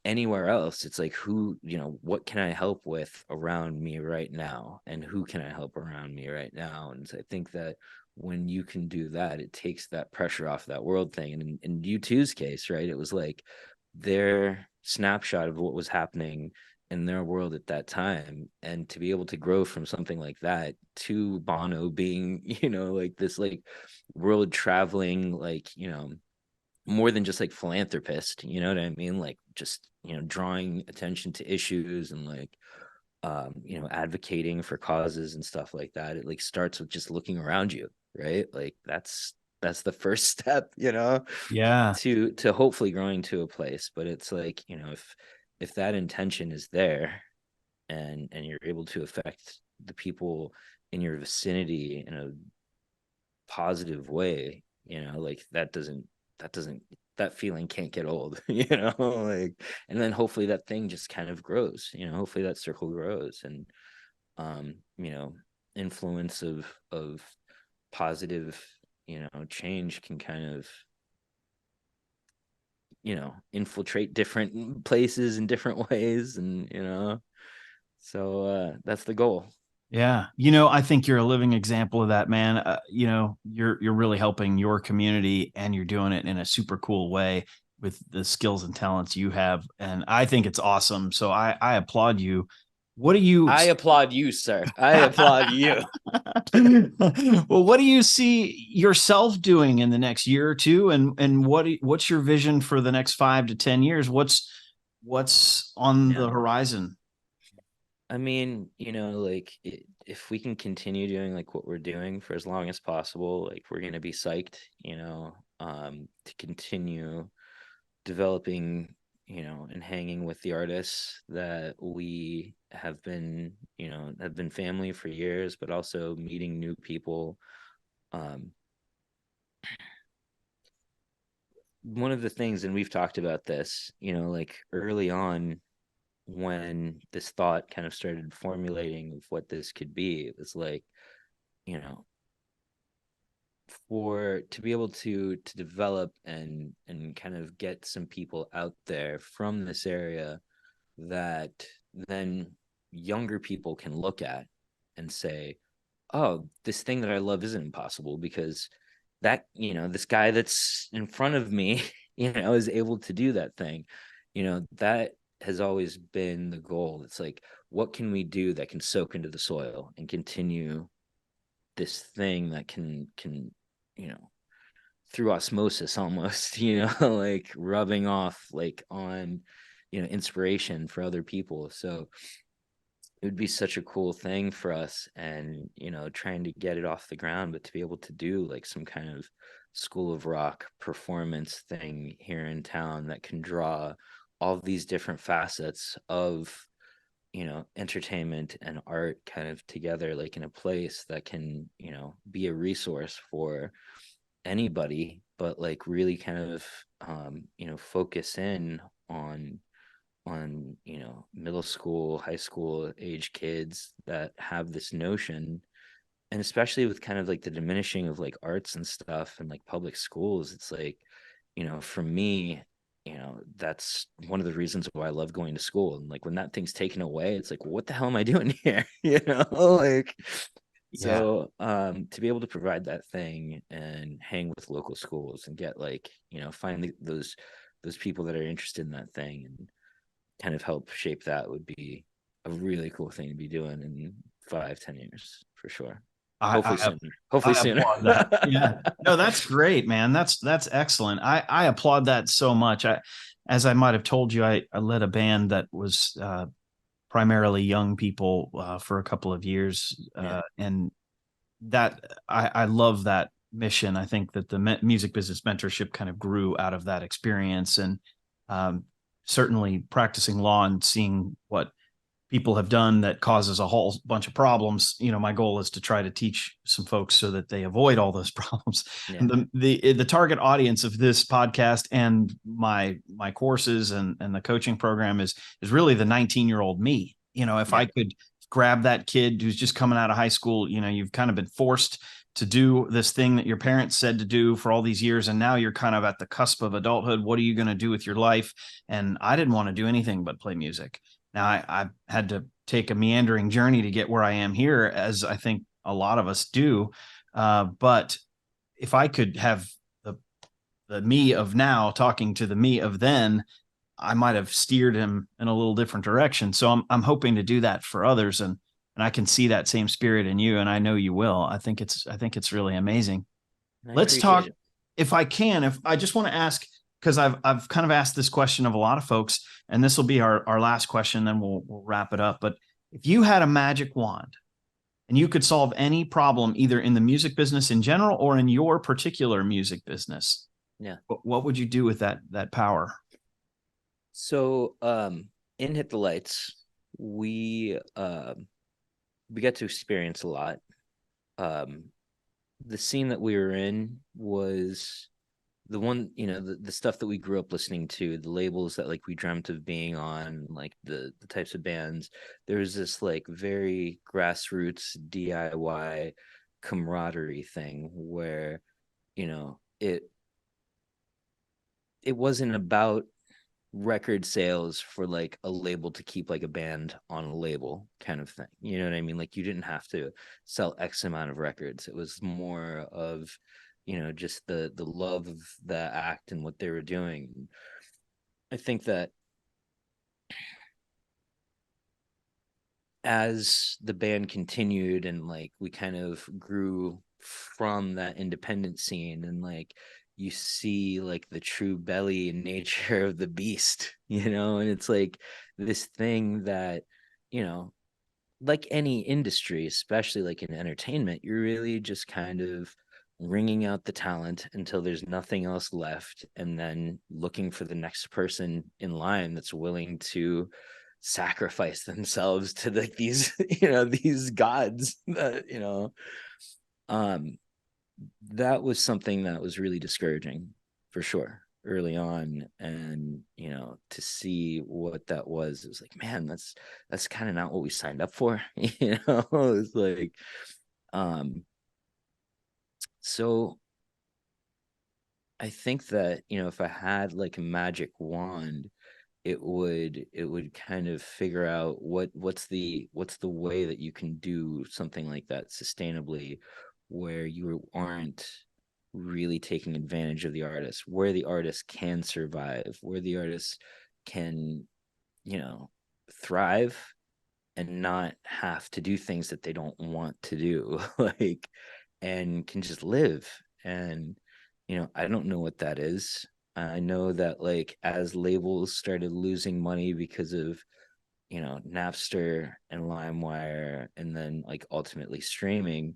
anywhere else. It's like, what can I help with around me right now, and who can I help around me right now? And so I think that when you can do that, it takes that pressure off that world thing. And in U2's case, right, it was like their snapshot of what was happening in their world at that time, and to be able to grow from something like that to Bono being like this like world traveling, like more than just like philanthropist, you know what I mean? Like just, drawing attention to issues, and like advocating for causes and stuff like that. It like starts with just looking around you, right? Like that's the first step, Yeah. to hopefully growing to a place. But it's like, if that intention is there, and you're able to affect the people in your vicinity in a positive way, like that doesn't that feeling can't get old, like, and then hopefully that thing just kind of grows, hopefully that circle grows, and um, you know, influence of positive, change can kind of, infiltrate different places in different ways, and so that's the goal. Yeah. I think you're a living example of that, man. You're really helping your community, and you're doing it in a super cool way with the skills and talents you have. And I think it's awesome. So I applaud you. What do you I applaud you, sir. I applaud you. well, what do you see yourself doing in the next year or two? And what's your vision for the next 5 to 10 years? What's on Yeah. the horizon? I mean, like if we can continue doing like what we're doing for as long as possible, like we're gonna be psyched, to continue developing, and hanging with the artists that we have been family for years, but also meeting new people. Um, One of the things, and we've talked about this, like early on when this thought kind of started formulating of what this could be, it was like, you know, for to be able to develop and kind of get some people out there from this area that then younger people can look at and say, oh, this thing that I love isn't impossible, because that, this guy that's in front of me, is able to do that thing. That has always been the goal. It's like, what can we do that can soak into the soil and continue this thing that can, you know, through osmosis almost, like rubbing off like on, inspiration for other people. So it would be such a cool thing for us, and trying to get it off the ground, but to be able to do like some kind of school of rock performance thing here in town that can draw all of these different facets of entertainment and art kind of together, like in a place that can be a resource for anybody, but like really kind of focus in on middle school, high school age kids that have this notion. And especially with kind of like the diminishing of like arts and stuff and like public schools, it's like, for me, that's one of the reasons why I love going to school. And like when that thing's taken away, it's like, what the hell am I doing here? Like, Yeah. so to be able to provide that thing and hang with local schools and get like, find those people that are interested in that thing and kind of help shape that would be a really cool thing to be doing in 5-10 years for sure. Hopefully I sooner. Hopefully I sooner. applaud that. Yeah. No, that's great, man. That's excellent. I applaud that so much. As I might have told you, I led a band that was primarily young people for a couple of years, Yeah. and that I love that mission. I think that the music business mentorship kind of grew out of that experience, and um, certainly practicing law and seeing what people have done that causes a whole bunch of problems. My goal is to try to teach some folks so that they avoid all those problems. Yeah. And the target audience of this podcast and my courses and the coaching program is really the 19-year-old me. If Yeah. I could grab that kid who's just coming out of high school, you've kind of been forced to do this thing that your parents said to do for all these years, and now you're kind of at the cusp of adulthood. What are you going to do with your life? And I didn't want to do anything but play music. Now, I had to take a meandering journey to get where I am here, as I think a lot of us do. But if I could have the me of now talking to the me of then, I might have steered him in a little different direction. So I'm hoping to do that for others, and I can see that same spirit in you, and I know you will. I think it's really amazing. I Let's appreciate talk, it. if I can, if I just want to ask, because I've kind of asked this question of a lot of folks, and this will be our last question, then we'll wrap it up. But if you had a magic wand and you could solve any problem, either in the music business in general or in your particular music business, Yeah. what would you do with that power? So in Hit the Lights, we got to experience a lot. Um the scene that we were in was the one, the stuff that we grew up listening to, the labels that like we dreamt of being on, like the types of bands. There was this like very grassroots DIY camaraderie thing where, it wasn't about record sales for like a label to keep like a band on a label kind of thing. You know what I mean? Like you didn't have to sell X amount of records. It was more of, just the love of the act and what they were doing. I think that as the band continued and like we kind of grew from that independent scene, and like you see like the true belly and nature of the beast, and it's like this thing that, you know like any industry, especially like in entertainment, you're really just kind of wringing out the talent until there's nothing else left, and then looking for the next person in line that's willing to sacrifice themselves to like these these gods that um that was something that was really discouraging for sure early on. And to see what that was, it was like, man, that's kind of not what we signed up for. It's like um So I think that, if I had like a magic wand, it would kind of figure out what's the way that you can do something like that sustainably, where you aren't really taking advantage of the artist, where the artist can survive, where the artist can, you know, thrive and not have to do things that they don't want to do, like, and can just live. And, I don't know what that is. I know that, like, as labels started losing money because of, Napster and LimeWire, and then like ultimately streaming,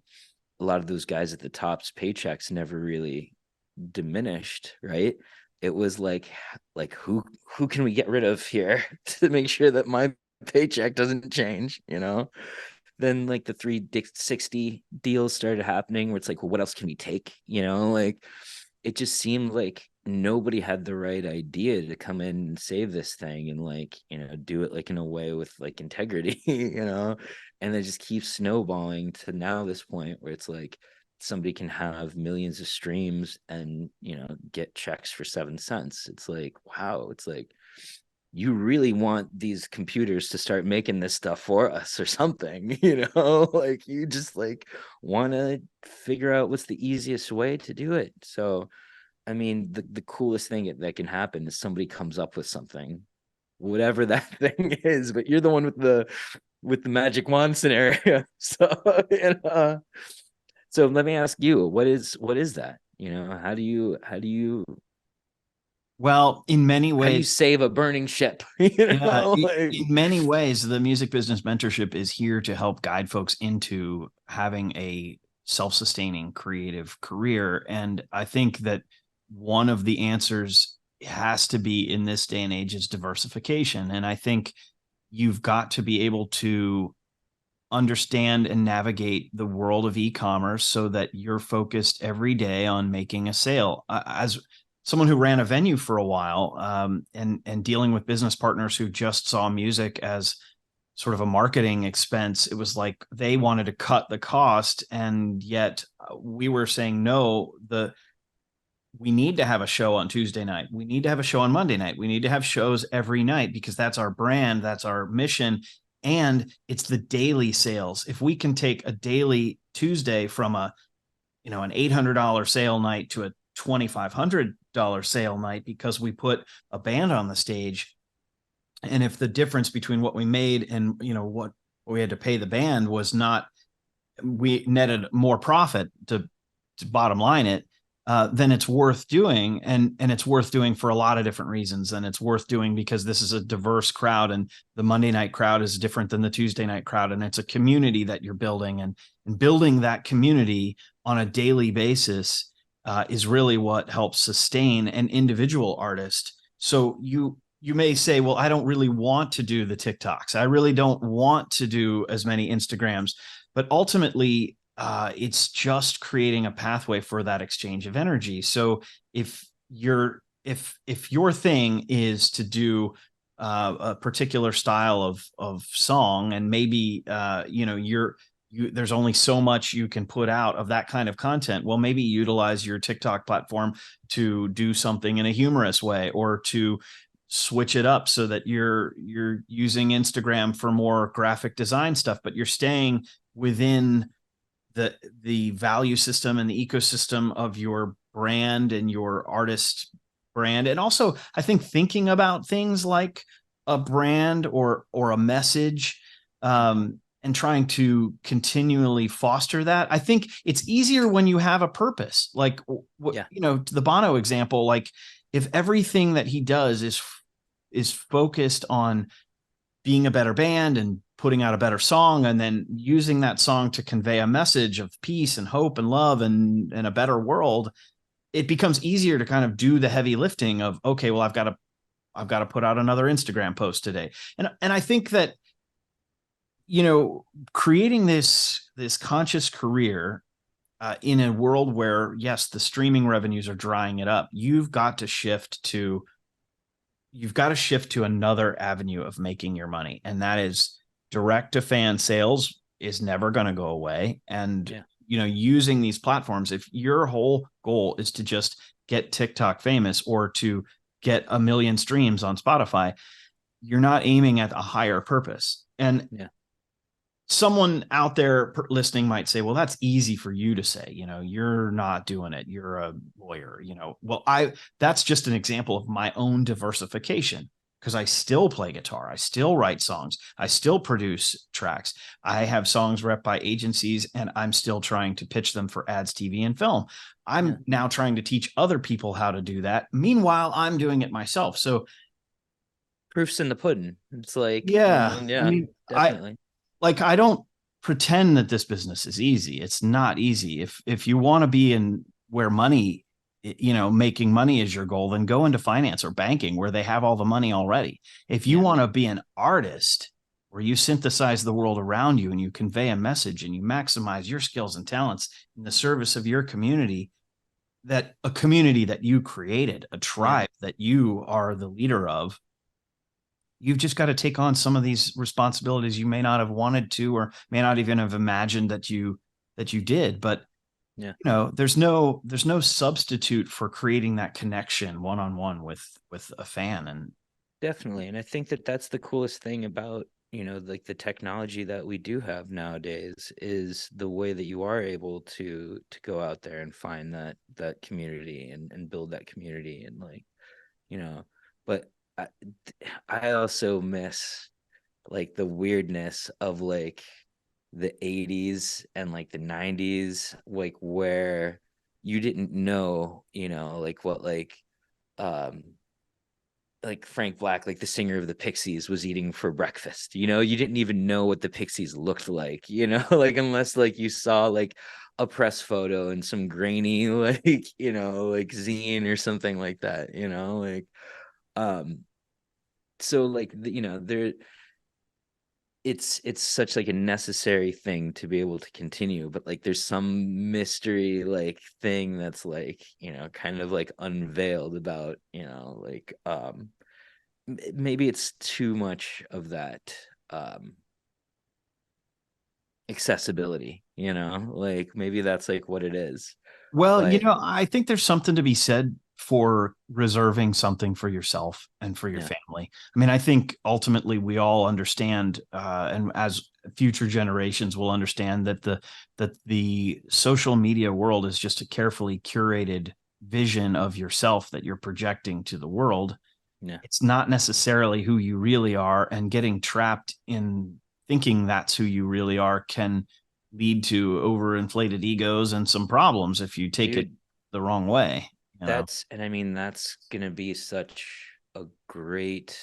a lot of those guys at the top's paychecks never really diminished, right? It was like who can we get rid of here to make sure that my paycheck doesn't change. Then like the 360 deals started happening, where it's like, well, what else can we take? Like, it just seemed like nobody had the right idea to come in and save this thing, and like, do it like in a way with like integrity. And it just keeps snowballing to now this point where it's like somebody can have millions of streams and, get checks for 7 cents. It's like, wow. It's like, you really want these computers to start making this stuff for us or something, like, you just like want to figure out what's the easiest way to do it. So I mean, the coolest thing that can happen is somebody comes up with something, whatever that thing is, but you're the one with the magic wand scenario. So let me ask you, what is that? Well, in many How do you ways, save a burning ship? yeah, Like, in many ways, the music business mentorship is here to help guide folks into having a self-sustaining creative career. And I think that one of the answers has to be in this day and age is diversification. And I think you've got to be able to understand and navigate the world of e-commerce so that you're focused every day on making a sale. As someone who ran a venue for a while, and dealing with business partners who just saw music as sort of a marketing expense, it was like they wanted to cut the cost, and yet we were saying no. We need to have a show on Tuesday night. We need to have a show on Monday night. We need to have shows every night because that's our brand, that's our mission, and it's the daily sales. If we can take a daily Tuesday from an $800 sale night to a $2,500 sale night because we put a band on the stage, and if the difference between what we made and what we had to pay the band was not, we netted more profit to bottom line it, then it's worth doing, and it's worth doing for a lot of different reasons. And it's worth doing because this is a diverse crowd, and the Monday night crowd is different than the Tuesday night crowd, and it's a community that you're building, and building that community on a daily basis is really what helps sustain an individual artist. So you may say, well, I don't really want to do the TikToks. I really don't want to do as many Instagrams, but ultimately it's just creating a pathway for that exchange of energy. So if your thing is to do a particular style of song, and maybe there's only so much you can put out of that kind of content, well, maybe utilize your TikTok platform to do something in a humorous way, or to switch it up so that you're using Instagram for more graphic design stuff, but you're staying within the value system and the ecosystem of your brand and your artist brand. And also, I think thinking about things like a brand or a message, and trying to continually foster that. I think it's easier when you have a purpose. Like, yeah. To the Bono example, like, if everything that he does is focused on being a better band and putting out a better song, and then using that song to convey a message of peace and hope and love and a better world, it becomes easier to kind of do the heavy lifting of, okay, well, I've got to put out another Instagram post today. And I think that, creating this conscious career in a world where, yes, the streaming revenues are drying it up, you've got to shift to another avenue of making your money. And that is direct to fan sales is never going to go away. And, Yeah. using these platforms, if your whole goal is to just get TikTok famous or to get 1 million streams on Spotify, you're not aiming at a higher purpose. And someone out there listening might say, well, that's easy for you to say, you're not doing it. You're a lawyer, well, that's just an example of my own diversification, because I still play guitar. I still write songs. I still produce tracks. I have songs rep by agencies, and I'm still trying to pitch them for ads, TV, and film. I'm now trying to teach other people how to do that. Meanwhile, I'm doing it myself. So proof's in the pudding. It's like, I mean, definitely. I don't pretend that this business is easy. It's not easy. If you want to be in where money, making money is your goal, then go into finance or banking where they have all the money already. If you want to be an artist where you synthesize the world around you and you convey a message and you maximize your skills and talents in the service of your community, that a community that you created, a tribe that you are the leader of, you've just got to take on some of these responsibilities you may not have wanted to, or may not even have imagined that you did. But there's no substitute for creating that connection one-on-one with a fan. And definitely. And I think that that's the coolest thing about, like the technology that we do have nowadays, is the way that you are able to go out there and find that community and build that community. And but I also miss like the weirdness of like the 80s and like the 90s, like where you didn't know, like what like Frank Black, like the singer of the Pixies, was eating for breakfast. You didn't even know what the Pixies looked like, like unless like you saw like a press photo and some grainy like like zine or something like that, like so like there, it's such like a necessary thing to be able to continue, but like there's some mystery like thing that's like kind of like unveiled about like maybe it's too much of that accessibility, like maybe that's like what it is. well, But I think there's something to be said for reserving something for yourself and for your family. I mean, I think ultimately we all understand, and as future generations will understand, that the social media world is just a carefully curated vision of yourself that you're projecting to the world. It's not necessarily who you really are, and getting trapped in thinking that's who you really are can lead to overinflated egos and some problems if you take it the wrong way. And I mean, that's gonna be such a great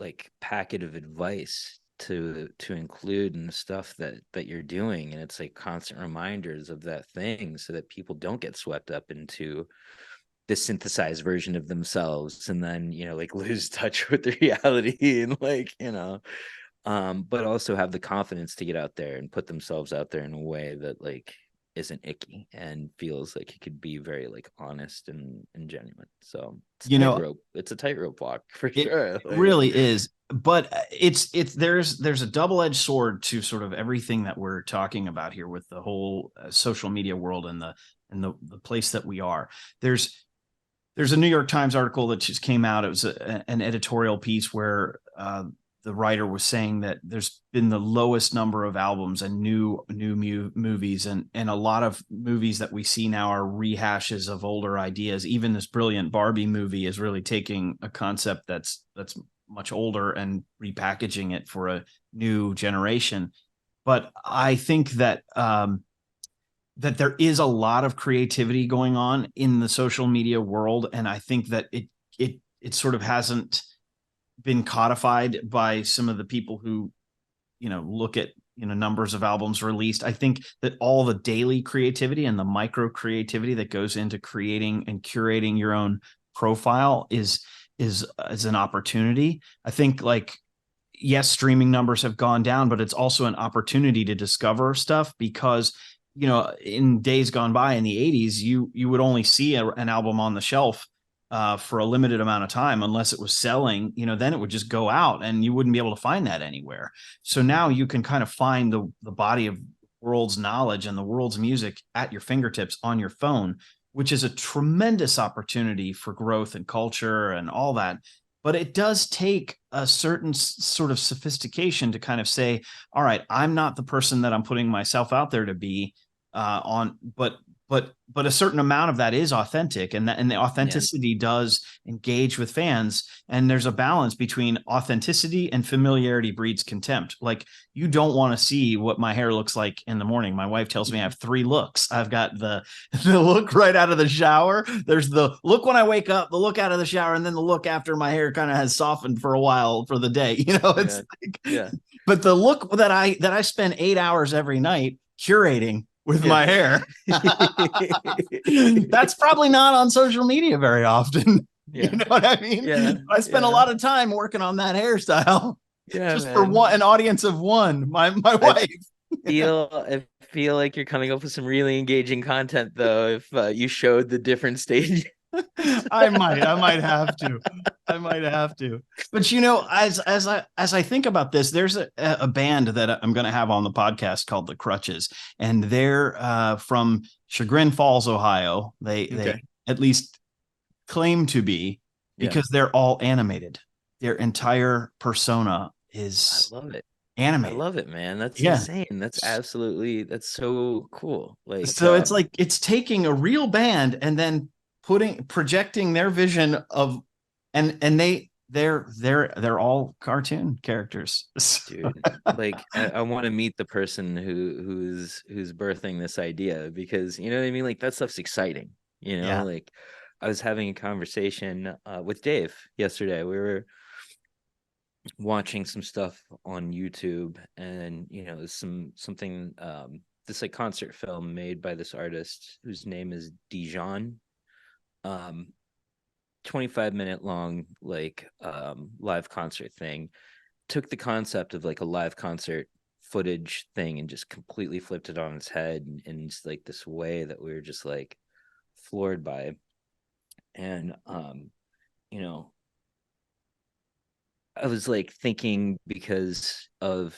like packet of advice to include in the stuff that you're doing. And it's like constant reminders of that thing, so that people don't get swept up into the synthesized version of themselves and then like lose touch with the reality, and like but also have the confidence to get out there and put themselves out there in a way that like isn't icky and feels like it could be very like honest and genuine. So it's a tightrope walk for sure. It really is. But there's a double-edged sword to sort of everything that we're talking about here with the whole social media world and the place that we are. There's a New York Times article that just came out. It was an editorial piece where the writer was saying that there's been the lowest number of albums and new movies, and a lot of movies that we see now are rehashes of older ideas. Even this brilliant Barbie movie is really taking a concept that's much older and repackaging it for a new generation. But I think that that there is a lot of creativity going on in the social media world, and I think that it sort of hasn't been codified by some of the people who look at numbers of albums released. I think that all the daily creativity and the micro creativity that goes into creating and curating your own profile is an opportunity. I think, like, yes, streaming numbers have gone down, but it's also an opportunity to discover stuff, because in days gone by in the 80s, you would only see an album on the shelf for a limited amount of time unless it was selling. Then it would just go out and you wouldn't be able to find that anywhere. So now you can kind of find the body of world's knowledge and the world's music at your fingertips on your phone, which is a tremendous opportunity for growth and culture and all that. But it does take a certain sort of sophistication to kind of say, all right, I'm not the person that I'm putting myself out there to be but a certain amount of that is authentic, and the Yeah. authenticity does engage with fans, and there's a balance between authenticity and familiarity breeds contempt. Like, you don't want to see what my hair looks like in the morning. My wife tells me I have three looks. I've got the look right out of the shower, there's the look when I wake up, the look out of the shower, and then the look after my hair kind of has softened for a while for the day. It's Yeah. like, Yeah. but the look that I spend 8 hours every night curating with Yeah. my hair, that's probably not on social media very often. You Yeah. know what I mean? Yeah. I spend a Yeah. lot of time working on that hairstyle Yeah, just for one, man. an audience of one, my I wife. feel like you're coming up with some really engaging content though if you showed the different stages. I might have to. I might have to. But as I think about this, there's a band that I'm going to have on the podcast called the Crutches, and they're from Chagrin Falls, Ohio. They Okay. at least claim to be, Yeah. because they're all animated. Their entire persona I is love it. I animated. love it, man. That's Yeah. insane. That's so cool. Like, So it's like it's taking a real band and then projecting their vision of, and they're all cartoon characters. So, dude, like I want to meet the person who's birthing this idea, because you know what I mean? Like that stuff's exciting, yeah. like I was having a conversation with Dave yesterday. We were watching some stuff on YouTube, and something this like concert film made by this artist whose name is Dijon. Um 25-minute long like live concert thing. Took the concept of like a live concert footage thing and just completely flipped it on its head in just like this way that we were just like floored by. And you know I was like thinking, because of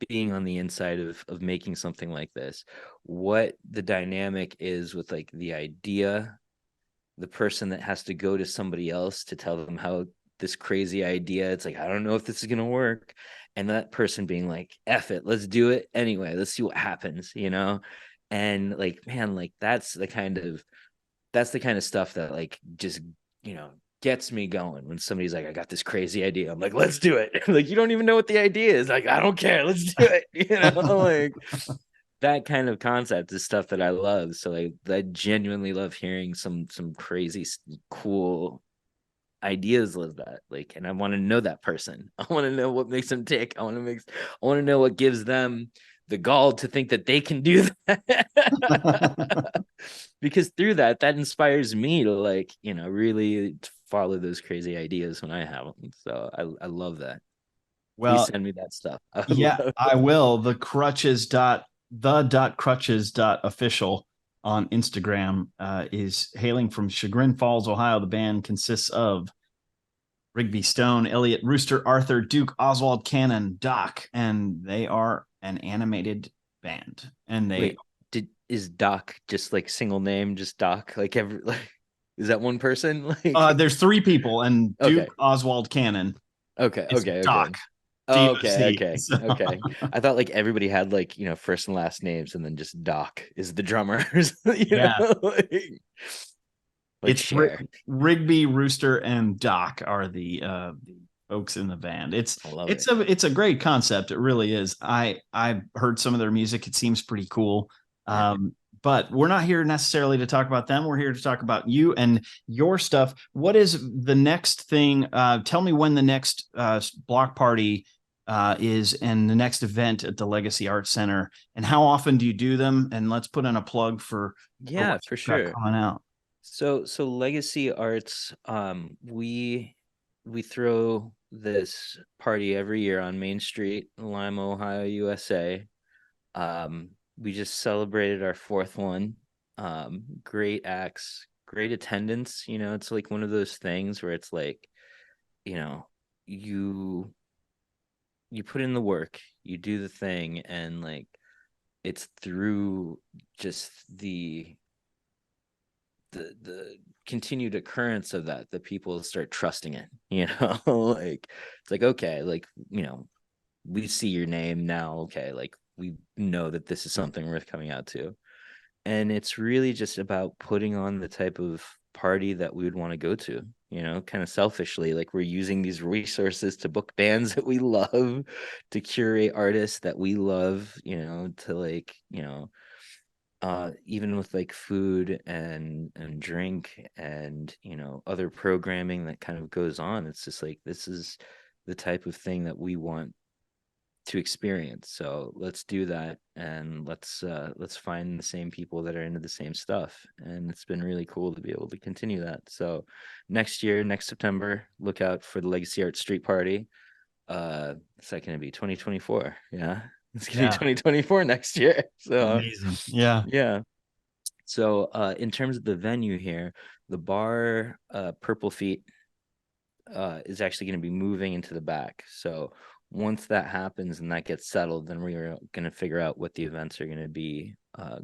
being on the inside of making something like this, what the dynamic is with like the idea, the person that has to go to somebody else to tell them how this crazy idea, it's like, I don't know if this is going to work, and that person being like, F it, let's do it anyway, let's see what happens, and like, man, like that's the kind of stuff that like just gets me going. When somebody's like, I got this crazy idea, I'm like, let's do it. Like, you don't even know what the idea is, like, I don't care, let's do it. Like that kind of concept is stuff that I love. So like, I genuinely love hearing some crazy cool ideas like that. Like, and I want to know that person. I want to know what makes them tick. I want to know what gives them the gall to think that they can do that. Because through that inspires me to like, really follow those crazy ideas when I have them. So I love that. Please Well, send me that stuff. I would yeah, love I will. The crutches.official on Instagram is hailing from Chagrin Falls, Ohio. The band consists of Rigby Stone, Elliot Rooster, Arthur, Duke, Oswald, Cannon, Doc, and they are an animated band. And they Wait, is Doc just like single name, just Doc? Like every like is that one person? Like there's three people, and okay. Duke, Oswald, Cannon Okay, is okay, okay. Doc, Okay, DOC. okay, So okay. I thought like everybody had like, first and last names, and then just Doc is the drummer. yeah, Like it's share. Rigby, Rooster, and Doc are the folks in the band. It's I love it's it. a it's a great concept. It really is. I've heard some of their music. It seems pretty cool. Yeah. But we're not here necessarily to talk about them. We're here to talk about you and your stuff. What is the next thing? Tell me when the next block party is, and the next event at the Legacy Arts Center, and how often do you do them? And let's put in a plug for Yeah, what for you've got sure. coming out. So Legacy Arts, we throw this party every year on Main Street, Lima, Ohio, USA. We just celebrated our fourth one. Great acts, great attendance. It's like one of those things where it's like, you know, you you put in the work, you do the thing, and like it's through just the continued occurrence of that people start trusting it, like it's like, okay, like, we see your name now, okay, like we know that this is something worth coming out to. And it's really just about putting on the type of party that we would want to go to, kind of selfishly. Like, we're using these resources to book bands that we love, to curate artists that we love, to, like, even with like food and drink and other programming that kind of goes on. It's just like, this is the type of thing that we want to experience. So let's do that, and let's find the same people that are into the same stuff. And it's been really cool to be able to continue that. So next year, next September, look out for the Legacy Art Street Party. It's like going to be 2024. Yeah, it's gonna be Yeah. 2024 next year. So Amazing. Yeah. yeah. So in terms of the venue here, the bar, Purple Feet, is actually going to be moving into the back. So once that happens and that gets settled, then we are going to figure out what the events are going to be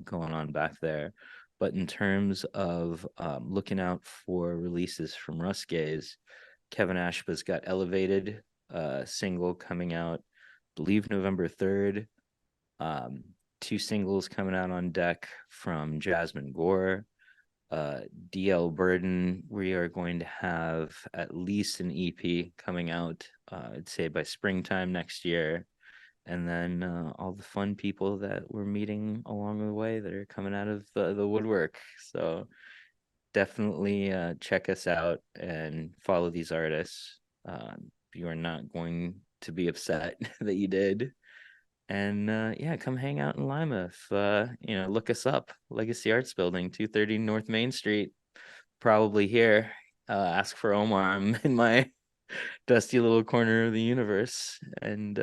going on back there. But in terms of looking out for releases from Ruskay's, Kevin Ashba's got Elevated, single coming out, I believe November 3rd. Um, Two singles coming out on deck from Jasmine Gore. DL Burden, we are going to have at least an EP coming out, I'd say by springtime next year. And then all the fun people that we're meeting along the way that are coming out of the woodwork. So definitely check us out and follow these artists. You are not going to be upset that you did. And yeah, come hang out in Lima. If look us up, Legacy Arts Building, 230 North Main Street, probably here. Ask for Omar. I'm in my dusty little corner of the universe, and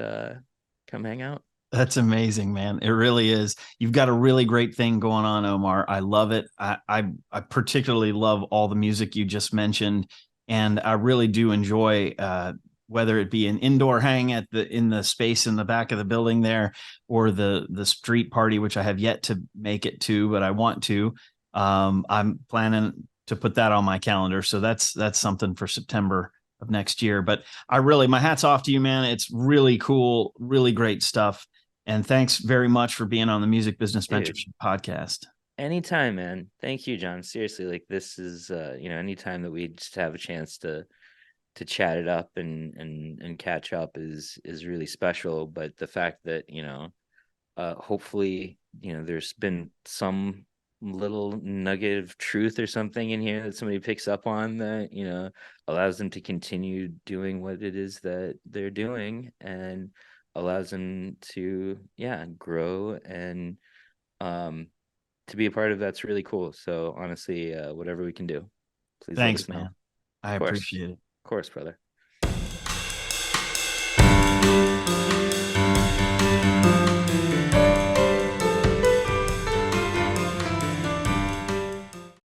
come hang out. That's amazing, man. It really is. You've got a really great thing going on, Omar. I love it. I particularly love all the music you just mentioned, and I really do enjoy whether it be an indoor hang at the space in the back of the building there, or the street party, which I have yet to make it to, but I want to. I'm planning to put that on my calendar, so that's something for September of next year. But my hat's off to you, man. It's really cool, really great stuff. And thanks very much for being on the Music Business Dude, Mentorship podcast. anytime, man. Thank you, John. Seriously, like, this is anytime that we just have a chance to chat it up and catch up is really special. But the fact that hopefully there's been some little nugget of truth or something in here that somebody picks up on, that allows them to continue doing what it is that they're doing, and allows them to grow, and to be a part of that's really cool. So honestly, whatever we can do, please let Thanks, us know. man. Of I course, appreciate it. of course, brother.